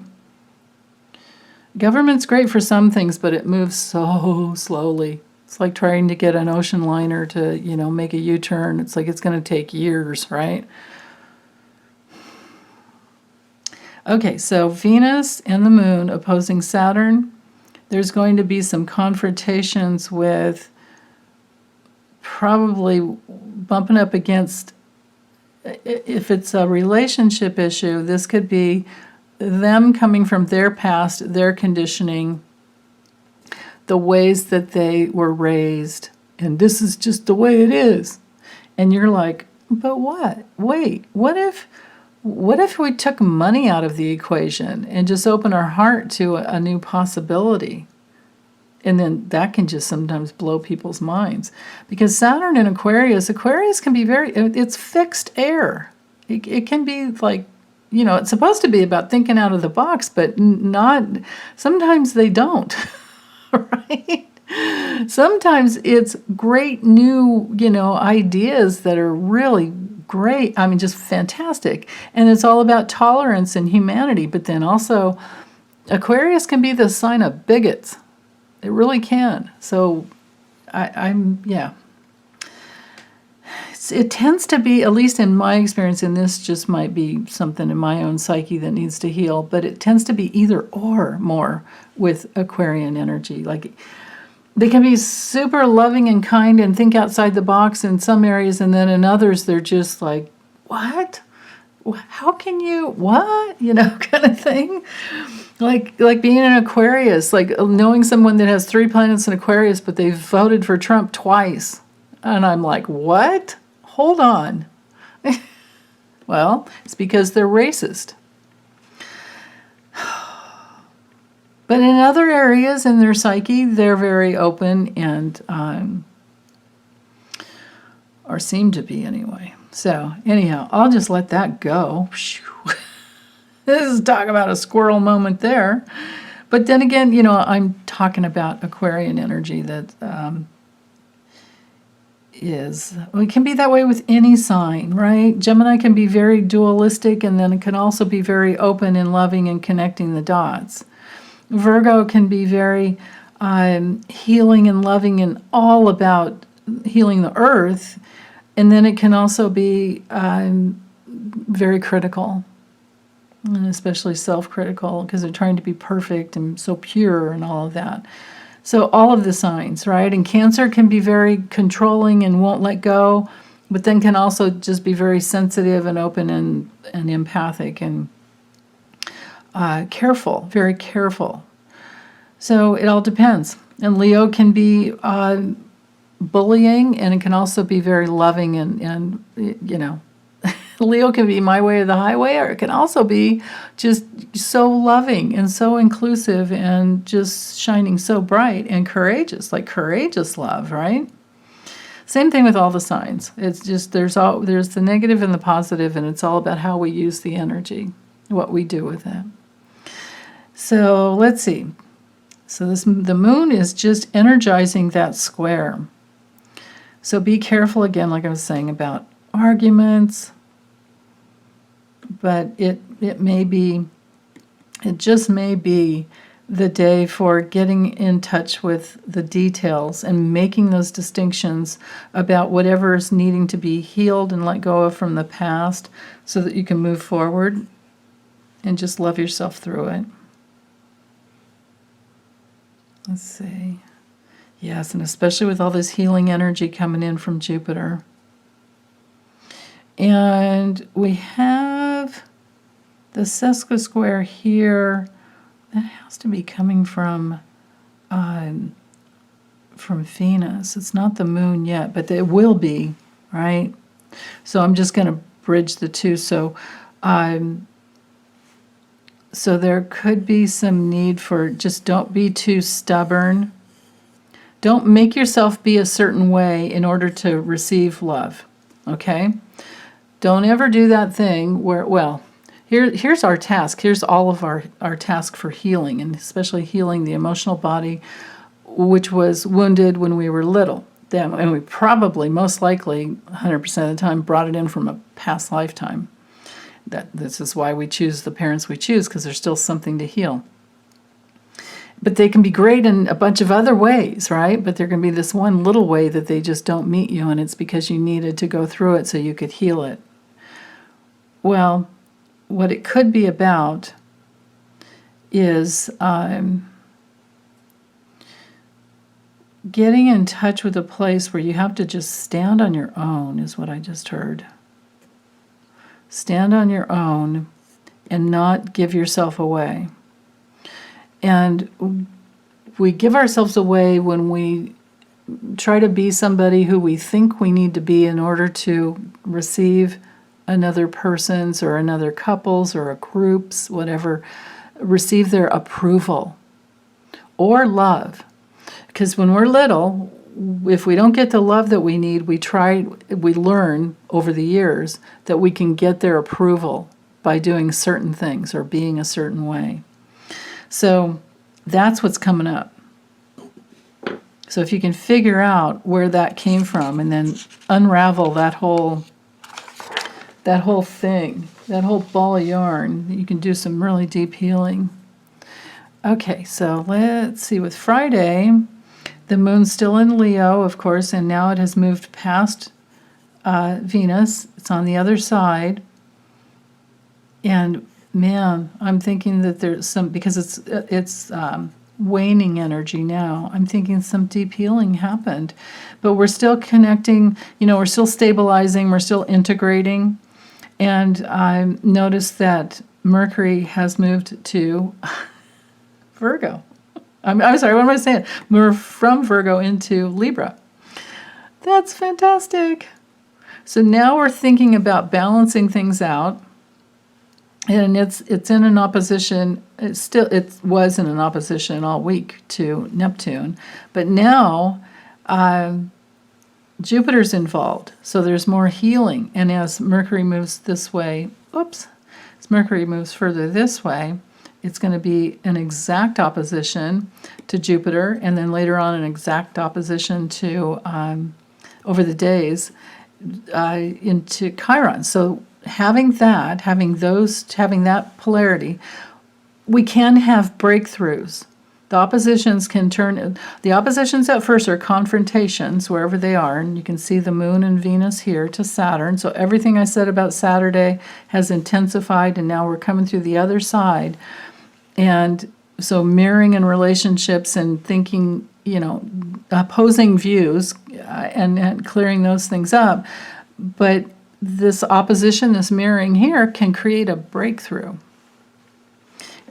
Government's great for some things, but it moves so slowly. It's like trying to get an ocean liner to, make a U-turn. It's like it's going to take years, right? Okay, so Venus and the moon opposing Saturn. There's going to be some confrontations with probably bumping up against, if it's a relationship issue, this could be them coming from their past, their conditioning, the ways that they were raised, and this is just the way it is. And you're like, but what? Wait, what if we took money out of the equation and just opened our heart to a new possibility? And then that can just sometimes blow people's minds. Because Saturn in Aquarius can be it's fixed air. It can be like, it's supposed to be about thinking out of the box, but sometimes they don't, right? Sometimes it's great new, ideas that are really great. I mean, just fantastic. And it's all about tolerance and humanity. But then also, Aquarius can be the sign of bigots. It really can. So, it tends to be, at least in my experience, and this just might be something in my own psyche that needs to heal, but it tends to be either or more with Aquarian energy. Like, they can be super loving and kind and think outside the box in some areas, and then in others, they're just like, what? How can you, what? Kind of thing. Like being an Aquarius, like knowing someone that has 3 planets in Aquarius, but they voted for Trump twice. And I'm like, what? Hold on. Well, it's because they're racist. But in other areas in their psyche, they're very open and, or seem to be anyway. So anyhow, I'll just let that go. This is talk about a squirrel moment there. But then again, I'm talking about Aquarian energy that it can be that way with any sign, right? Gemini can be very dualistic, and then it can also be very open and loving and connecting the dots. Virgo can be very healing and loving and all about healing the earth, and then it can also be very critical, and especially self-critical, because they're trying to be perfect and so pure and all of that. So all of the signs, right? And Cancer can be very controlling and won't let go, but then can also just be very sensitive and open and empathic and careful, very careful. So it all depends. And Leo can be bullying, and it can also be very loving and Leo can be my way or the highway, or it can also be just so loving and so inclusive and just shining so bright and courageous, like courageous love, right? Same thing with all the signs. It's just there's the negative and the positive, and it's all about how we use the energy, what we do with it. So let's see. So the moon is just energizing that square. So be careful again, like I was saying, about arguments. But it just may be the day for getting in touch with the details and making those distinctions about whatever is needing to be healed and let go of from the past, so that you can move forward and just love yourself through it. Let's see. Yes, and especially with all this healing energy coming in from Jupiter. And we have the sesqui square here. That has to be coming from Venus. It's not the moon yet, but it will be, right? So I'm just going to bridge the two. So there could be some need for just don't be too stubborn. Don't make yourself be a certain way in order to receive love, okay? Don't ever do that thing where, here's our task. Here's all of our task for healing, and especially healing the emotional body, which was wounded when we were little. And we probably, most likely, 100% of the time, brought it in from a past lifetime. This is why we choose the parents we choose, because there's still something to heal. But they can be great in a bunch of other ways, right? But there can be this one little way that they just don't meet you, and it's because you needed to go through it so you could heal it. Well, what it could be about is getting in touch with a place where you have to just stand on your own, is what I just heard. Stand on your own and not give yourself away. And we give ourselves away when we try to be somebody who we think we need to be in order to receive another person's or another couple's or a group's, whatever, receive their approval or love. Because when we're little, if we don't get the love that we need, we learn over the years that we can get their approval by doing certain things or being a certain way. So that's what's coming up. So if you can figure out where that came from and then unravel that whole thing, that whole ball of yarn, you can do some really deep healing. Okay, so let's see. With Friday, the moon's still in Leo, of course, and now it has moved past Venus. It's on the other side. And man, I'm thinking that there's some, because it's waning energy now, I'm thinking some deep healing happened. But we're still connecting, we're still stabilizing, we're still integrating. And I noticed that Mercury has moved to Virgo. I'm sorry, what am I saying? We're from Virgo into Libra. That's fantastic. So now we're thinking about balancing things out. And it's in an opposition. It was in an opposition all week to Neptune, but now Jupiter's involved, so there's more healing. And as Mercury moves this way, as Mercury moves further this way, it's going to be an exact opposition to Jupiter, and then later on an exact opposition to, over the days, into Chiron. So having that polarity, we can have breakthroughs. The oppositions at first are confrontations wherever they are, and you can see the moon and Venus here to Saturn. So everything I said about Saturday has intensified, and now we're coming through the other side. And so mirroring in relationships and thinking, opposing views and clearing those things up. But this opposition, this mirroring here, can create a breakthrough.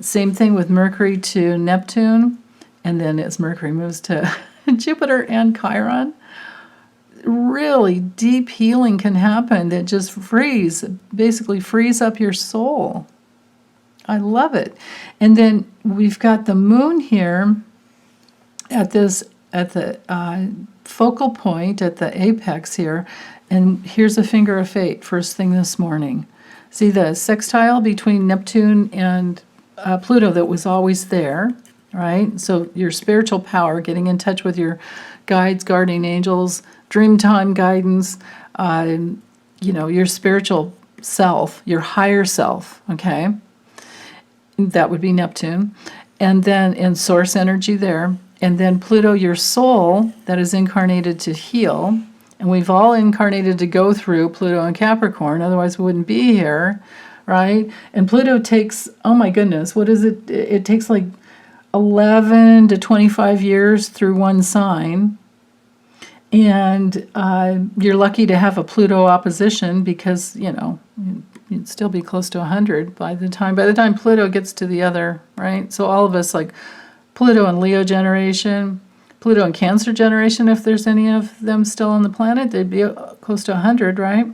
Same thing with Mercury to Neptune, and then as Mercury moves to Jupiter and Chiron, really deep healing can happen that just basically frees up your soul. I love it. And then we've got the moon here at the focal point, at the apex here, and here's a finger of fate first thing this morning. See the sextile between Neptune and Pluto that was always there, right? So your spiritual power, getting in touch with your guides, guardian angels, dreamtime guidance, your spiritual self, your higher self, okay? That would be Neptune. And then in source energy there. And then Pluto, your soul, that is incarnated to heal. And we've all incarnated to go through Pluto and Capricorn, otherwise we wouldn't be here. Right? And Pluto takes, oh my goodness, what is it? It takes like 11 to 25 years through one sign. And you're lucky to have a Pluto opposition because, you'd still be close to 100 by the time Pluto gets to the other, right? So all of us, like Pluto and Leo generation, Pluto and Cancer generation, if there's any of them still on the planet, they'd be close to 100, right?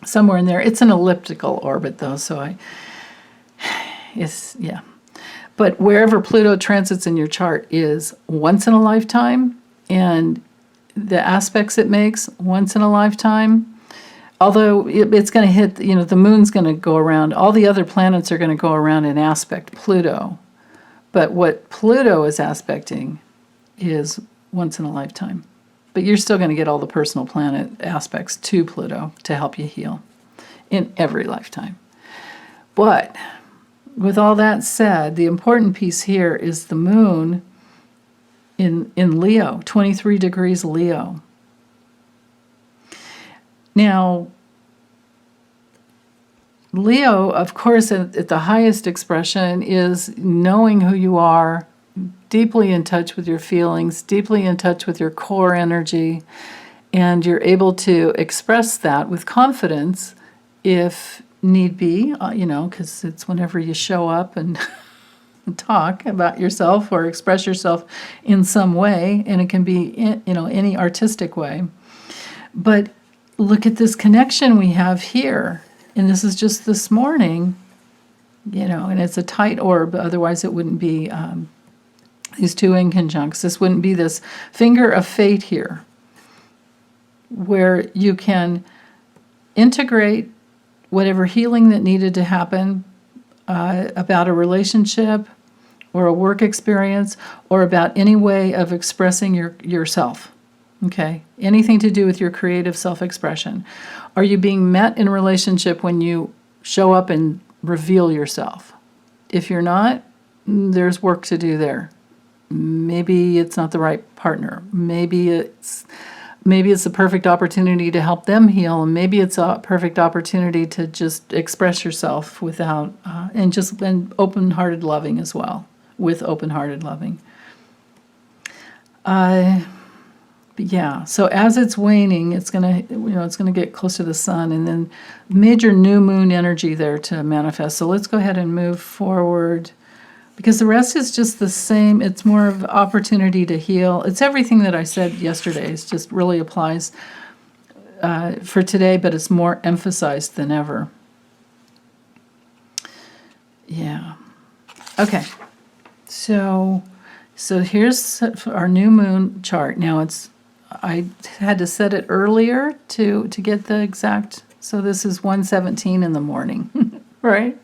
Somewhere in there. It's an elliptical orbit, though, But wherever Pluto transits in your chart is once in a lifetime, and the aspects it makes once in a lifetime. Although it's going to hit, the moon's going to go around. All the other planets are going to go around and aspect Pluto. But what Pluto is aspecting is once in a lifetime. But you're still going to get all the personal planet aspects to Pluto to help you heal in every lifetime. But with all that said, the important piece here is the moon in Leo, 23 degrees Leo. Now, Leo, of course, at the highest expression is knowing who you are, deeply in touch with your feelings, deeply in touch with your core energy, and you're able to express that with confidence if need be, because it's whenever you show up and talk about yourself or express yourself in some way, and it can be, any artistic way. But look at this connection we have here, and this is just this morning, and it's a tight orb, otherwise it wouldn't be these two inconjuncts. This wouldn't be this finger of fate here, where you can integrate whatever healing that needed to happen about a relationship or a work experience or about any way of expressing yourself, okay? Anything to do with your creative self-expression. Are you being met in a relationship when you show up and reveal yourself? If you're not, there's work to do there. Maybe it's not the right partner. Maybe it's the perfect opportunity to help them heal, and maybe it's a perfect opportunity to just express yourself without and open-hearted loving as well, with open-hearted loving. Yeah. So as it's waning, it's gonna get close to the sun, and then major new moon energy there to manifest. So let's go ahead and move forward, because the rest is just the same. It's more of opportunity to heal. It's everything that I said yesterday. It just really applies for today, but it's more emphasized than ever. Yeah. Okay. So here's our new moon chart. Now I had to set it earlier to get the exact. So this is 1:17 in the morning. right?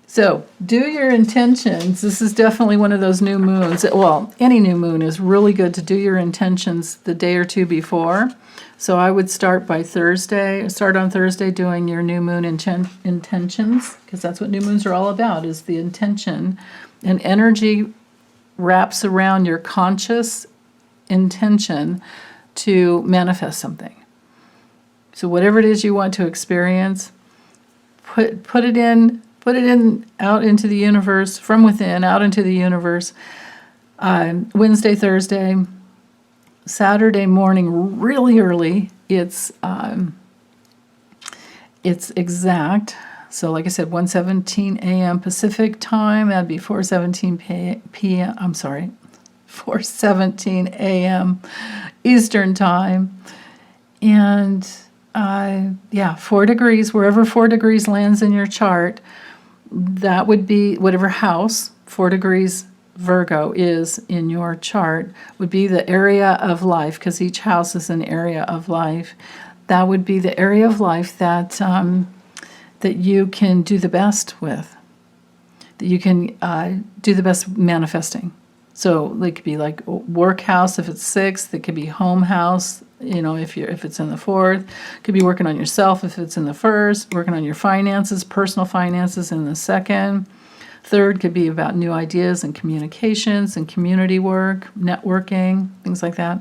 So do your intentions. This is definitely one of those new moons. Well, any new moon is really good to do your intentions the day or two before. So I would start on Thursday doing your new moon intentions, because that's what new moons are all about, is the intention. And energy wraps around your conscious intention to manifest something. So whatever it is you want to experience, put it in out into the universe, from within out into the universe. Wednesday, Thursday, Saturday morning, really early. It's exact. So like I said, 1:17 a.m. Pacific time. That'd be 4:17 p.m. I'm sorry, 4:17 a.m. Eastern time. And 4 degrees, wherever 4 degrees lands in your chart, that would be whatever house 4 degrees Virgo is in your chart, would be the area of life, because each house is an area of life. That would be the area of life that you can do the best with, that you can do the best manifesting. So it could be like work house if it's 6th. It could be home house, if it's in the 4th. It could be working on yourself if it's in the 1st. Working on your finances, personal finances in the 2nd. 3rd could be about new ideas and communications and community work, networking, things like that.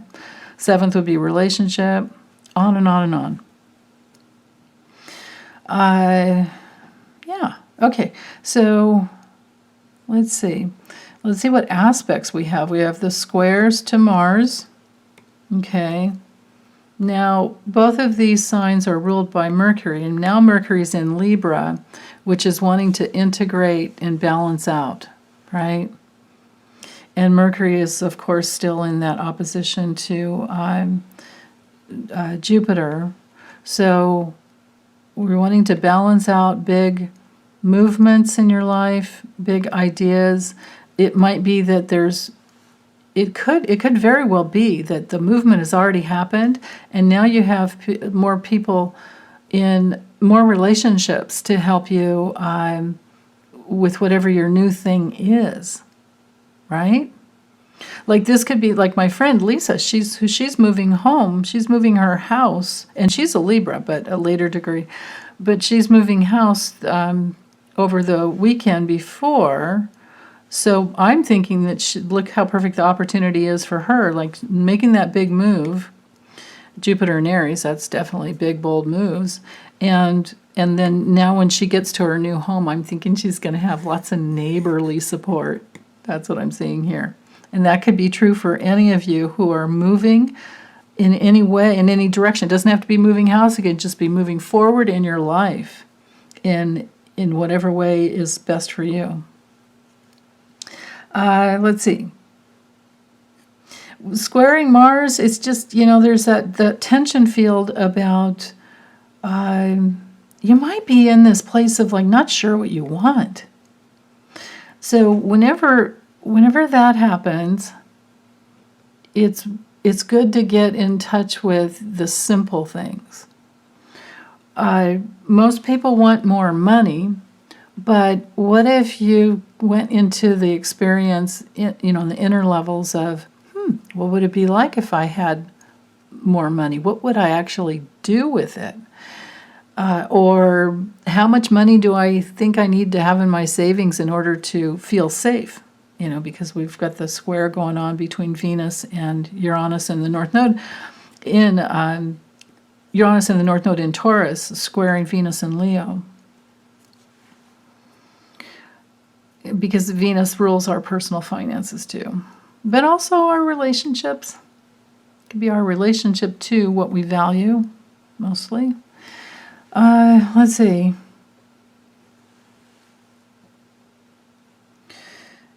7th would be relationship, on and on and on. Okay, so let's see. Let's see what aspects we have. We have the squares to Mars. Okay. Now, both of these signs are ruled by Mercury, and now Mercury's in Libra, which is wanting to integrate and balance out, right? And Mercury is, of course, still in that opposition to Jupiter. So we're wanting to balance out big movements in your life, big ideas. It might be that it could very well be that the movement has already happened, and now you have more people in more relationships to help you with whatever your new thing is, right? Like this could be like my friend Lisa. She's moving home. She's moving her house, and she's a Libra, but a later degree. But she's moving house over the weekend before. So I'm thinking that look how perfect the opportunity is for her, like making that big move. Jupiter and Aries, that's definitely big, bold moves. And then now when she gets to her new home, I'm thinking she's going to have lots of neighborly support. That's what I'm seeing here. And that could be true for any of you who are moving in any way, in any direction. It doesn't have to be moving house again, just be moving forward in your life in whatever way is best for you. Let's see. Squaring Mars, it's just, there's that tension field about you might be in this place of like not sure what you want. So whenever that happens, it's good to get in touch with the simple things. Most people want more money, but what if you went into the experience, in the inner levels of, what would it be like if I had more money? What would I actually do with it? Or how much money do I think I need to have in my savings in order to feel safe? Because we've got the square going on between Venus and Uranus in the North Node. Uranus in the North Node in Taurus, squaring Venus in Leo. Because Venus rules our personal finances too. But also our relationships. It could be our relationship to what we value, mostly. Let's see.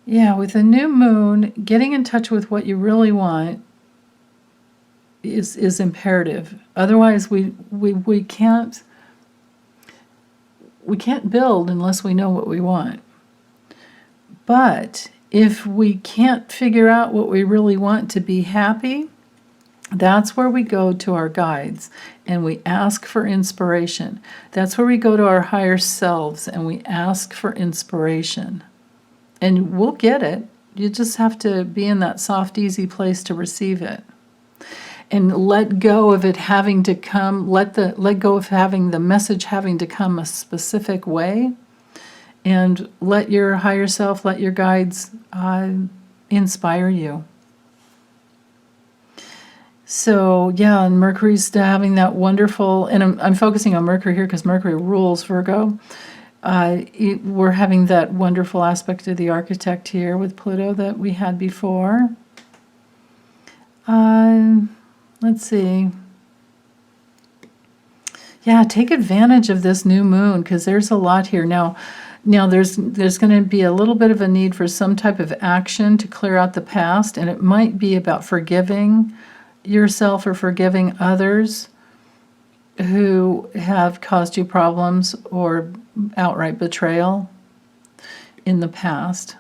Yeah, with the new moon, getting in touch with what you really want is imperative. Otherwise, we can't build unless we know what we want. But if we can't figure out what we really want to be happy, That's where we go to our guides and we ask for inspiration. That's where we go to our higher selves and we ask for inspiration. And we'll get it. You just have to be in that soft, easy place to receive it. And let go of it having to come, let go of having the message having to come a specific way. And let your higher self, let your guides inspire you. So, yeah, and Mercury's having that wonderful, and I'm focusing on Mercury here because Mercury rules Virgo. We're having that wonderful aspect of the architect here with Pluto that we had before. Let's see. Yeah, take advantage of this new moon because there's a lot here. Now there's going to be a little bit of a need for some type of action to clear out the past, and it might be about forgiving yourself or forgiving others who have caused you problems or outright betrayal in the past.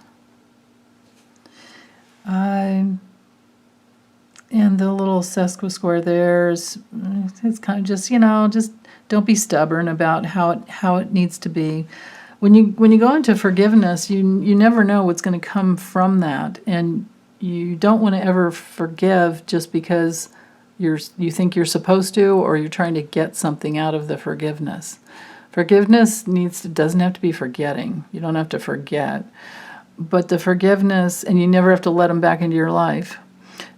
And the little sesquisquare there it's kind of just, just don't be stubborn about how it needs to be. When you go into forgiveness, you never know what's going to come from that, and you don't want to ever forgive just because you think you're supposed to, or you're trying to get something out of the forgiveness. Forgiveness doesn't have to be forgetting. You don't have to forget. But the forgiveness, and you never have to let them back into your life.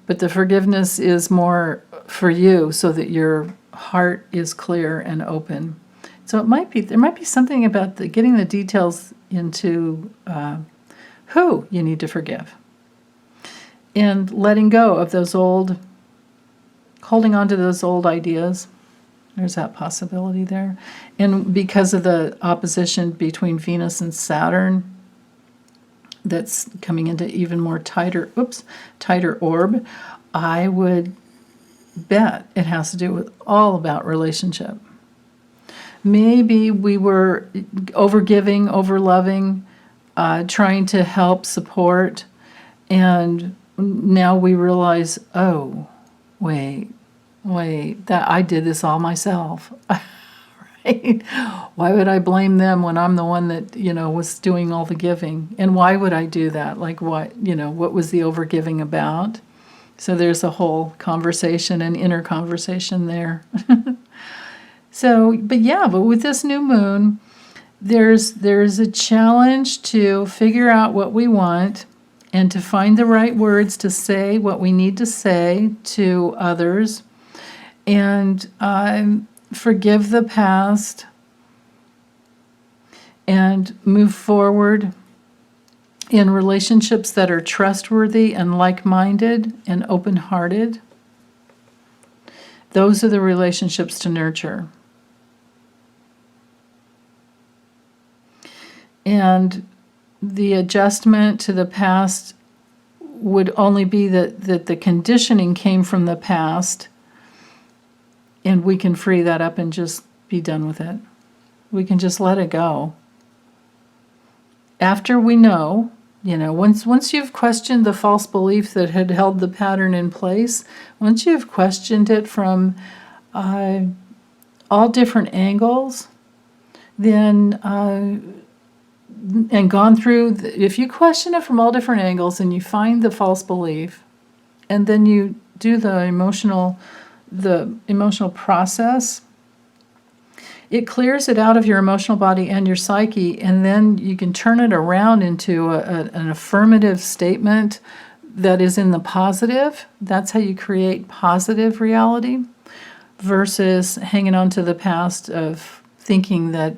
But the forgiveness is more for you so that your heart is clear and open. So there might be something about getting the details into who you need to forgive. And letting go of holding on to those old ideas. There's that possibility there. And because of the opposition between Venus and Saturn, that's coming into even more tighter orb, I would bet it has to do with all about relationship. Maybe we were overgiving, overloving, trying to help, support, and now we realize, oh, wait, that I did this all myself. Right? Why would I blame them when I'm the one that, was doing all the giving? And why would I do that? Like, what was the overgiving about? So there's a whole conversation and inner conversation there. But with this new moon, there's a challenge to figure out what we want and to find the right words to say what we need to say to others, and forgive the past and move forward in relationships that are trustworthy and like-minded and open-hearted. Those are the relationships to nurture. And the adjustment to the past would only be that the conditioning came from the past, and we can free that up and just be done with it. We can just let it go. After we know, once you've questioned the false belief that had held the pattern in place, once you've questioned it from all different angles, then and gone through, if you question it from all different angles and you find the false belief, and then you do the emotional process, it clears it out of your emotional body and your psyche, and then you can turn it around into an affirmative statement that is in the positive. That's how you create positive reality, versus hanging on to the past of thinking that,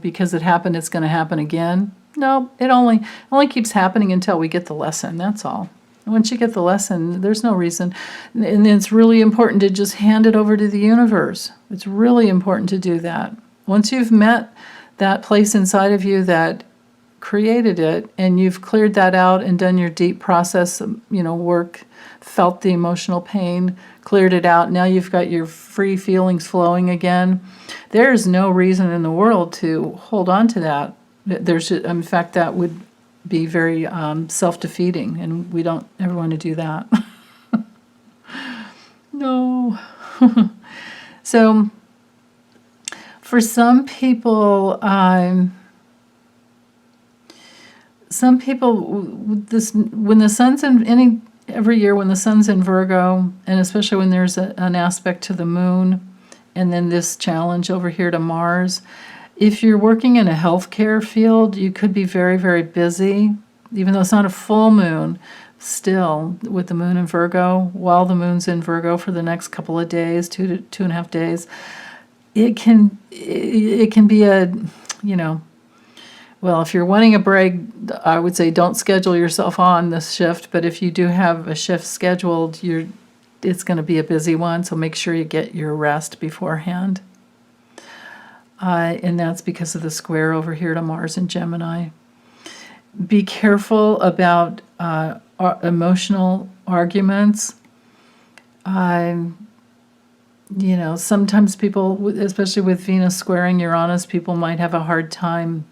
because it happened, it's going to happen again. No, it only keeps happening until we get the lesson, that's all. Once you get the lesson, there's no reason. And it's really important to just hand it over to the universe. It's really important to do that. Once you've met that place inside of you that created it, and you've cleared that out and done your deep process, work, felt the emotional pain, cleared it out, now you've got your free feelings flowing again, there's no reason in the world to hold on to that. In fact, that would be very self-defeating, and we don't ever want to do that. No. So for some people, this when the sun's in every year when the sun's in Virgo, and especially when there's an aspect to the moon, and then this challenge over here to Mars, if you're working in a healthcare field, you could be very, very busy, even though it's not a full moon. Still, with the moon in Virgo, while the moon's in Virgo for the next couple of days, 2.5 days, it can be a, well, if you're wanting a break, I would say don't schedule yourself on this shift. But if you do have a shift scheduled, it's going to be a busy one. So make sure you get your rest beforehand. And that's because of the square over here to Mars and Gemini. Be careful about emotional arguments. Sometimes people, especially with Venus squaring Uranus, people might have a hard time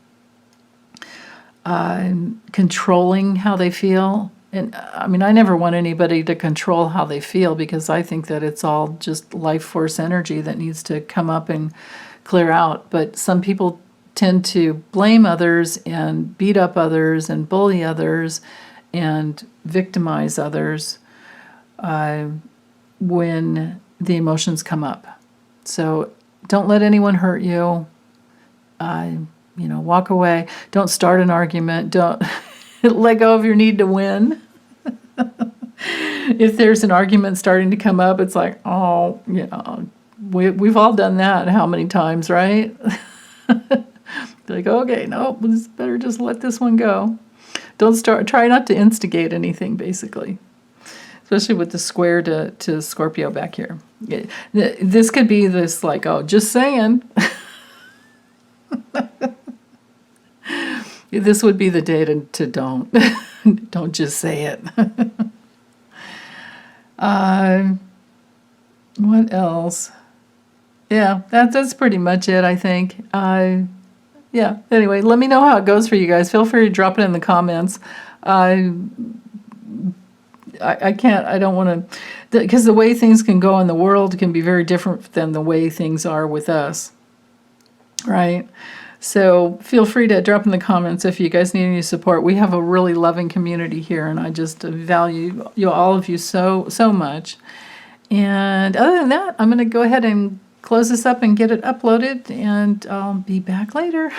controlling how they feel. And I mean, I never want anybody to control how they feel, because I think that it's all just life force energy that needs to come up and clear out. But some people tend to blame others and beat up others and bully others and victimize others when the emotions come up. So don't let anyone hurt you. Walk away. Don't start an argument. Don't let go of your need to win. If there's an argument starting to come up, it's like, we've all done that how many times, right? Like, okay, no, it's better just let this one go. Try not to instigate anything, basically. Especially with the square to Scorpio back here. This could be this like, just saying. This would be the day to don't. Don't just say it. What else? Yeah, that's pretty much it, I think. Yeah, anyway, let me know how it goes for you guys. Feel free to drop it in the comments. I don't want to, because the way things can go in the world can be very different than the way things are with us, right? So feel free to drop in the comments if you guys need any support. We have a really loving community here, and I just value all of you so much. And other than that, I'm going to go ahead and close this up and get it uploaded, and I'll be back later.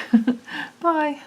Bye.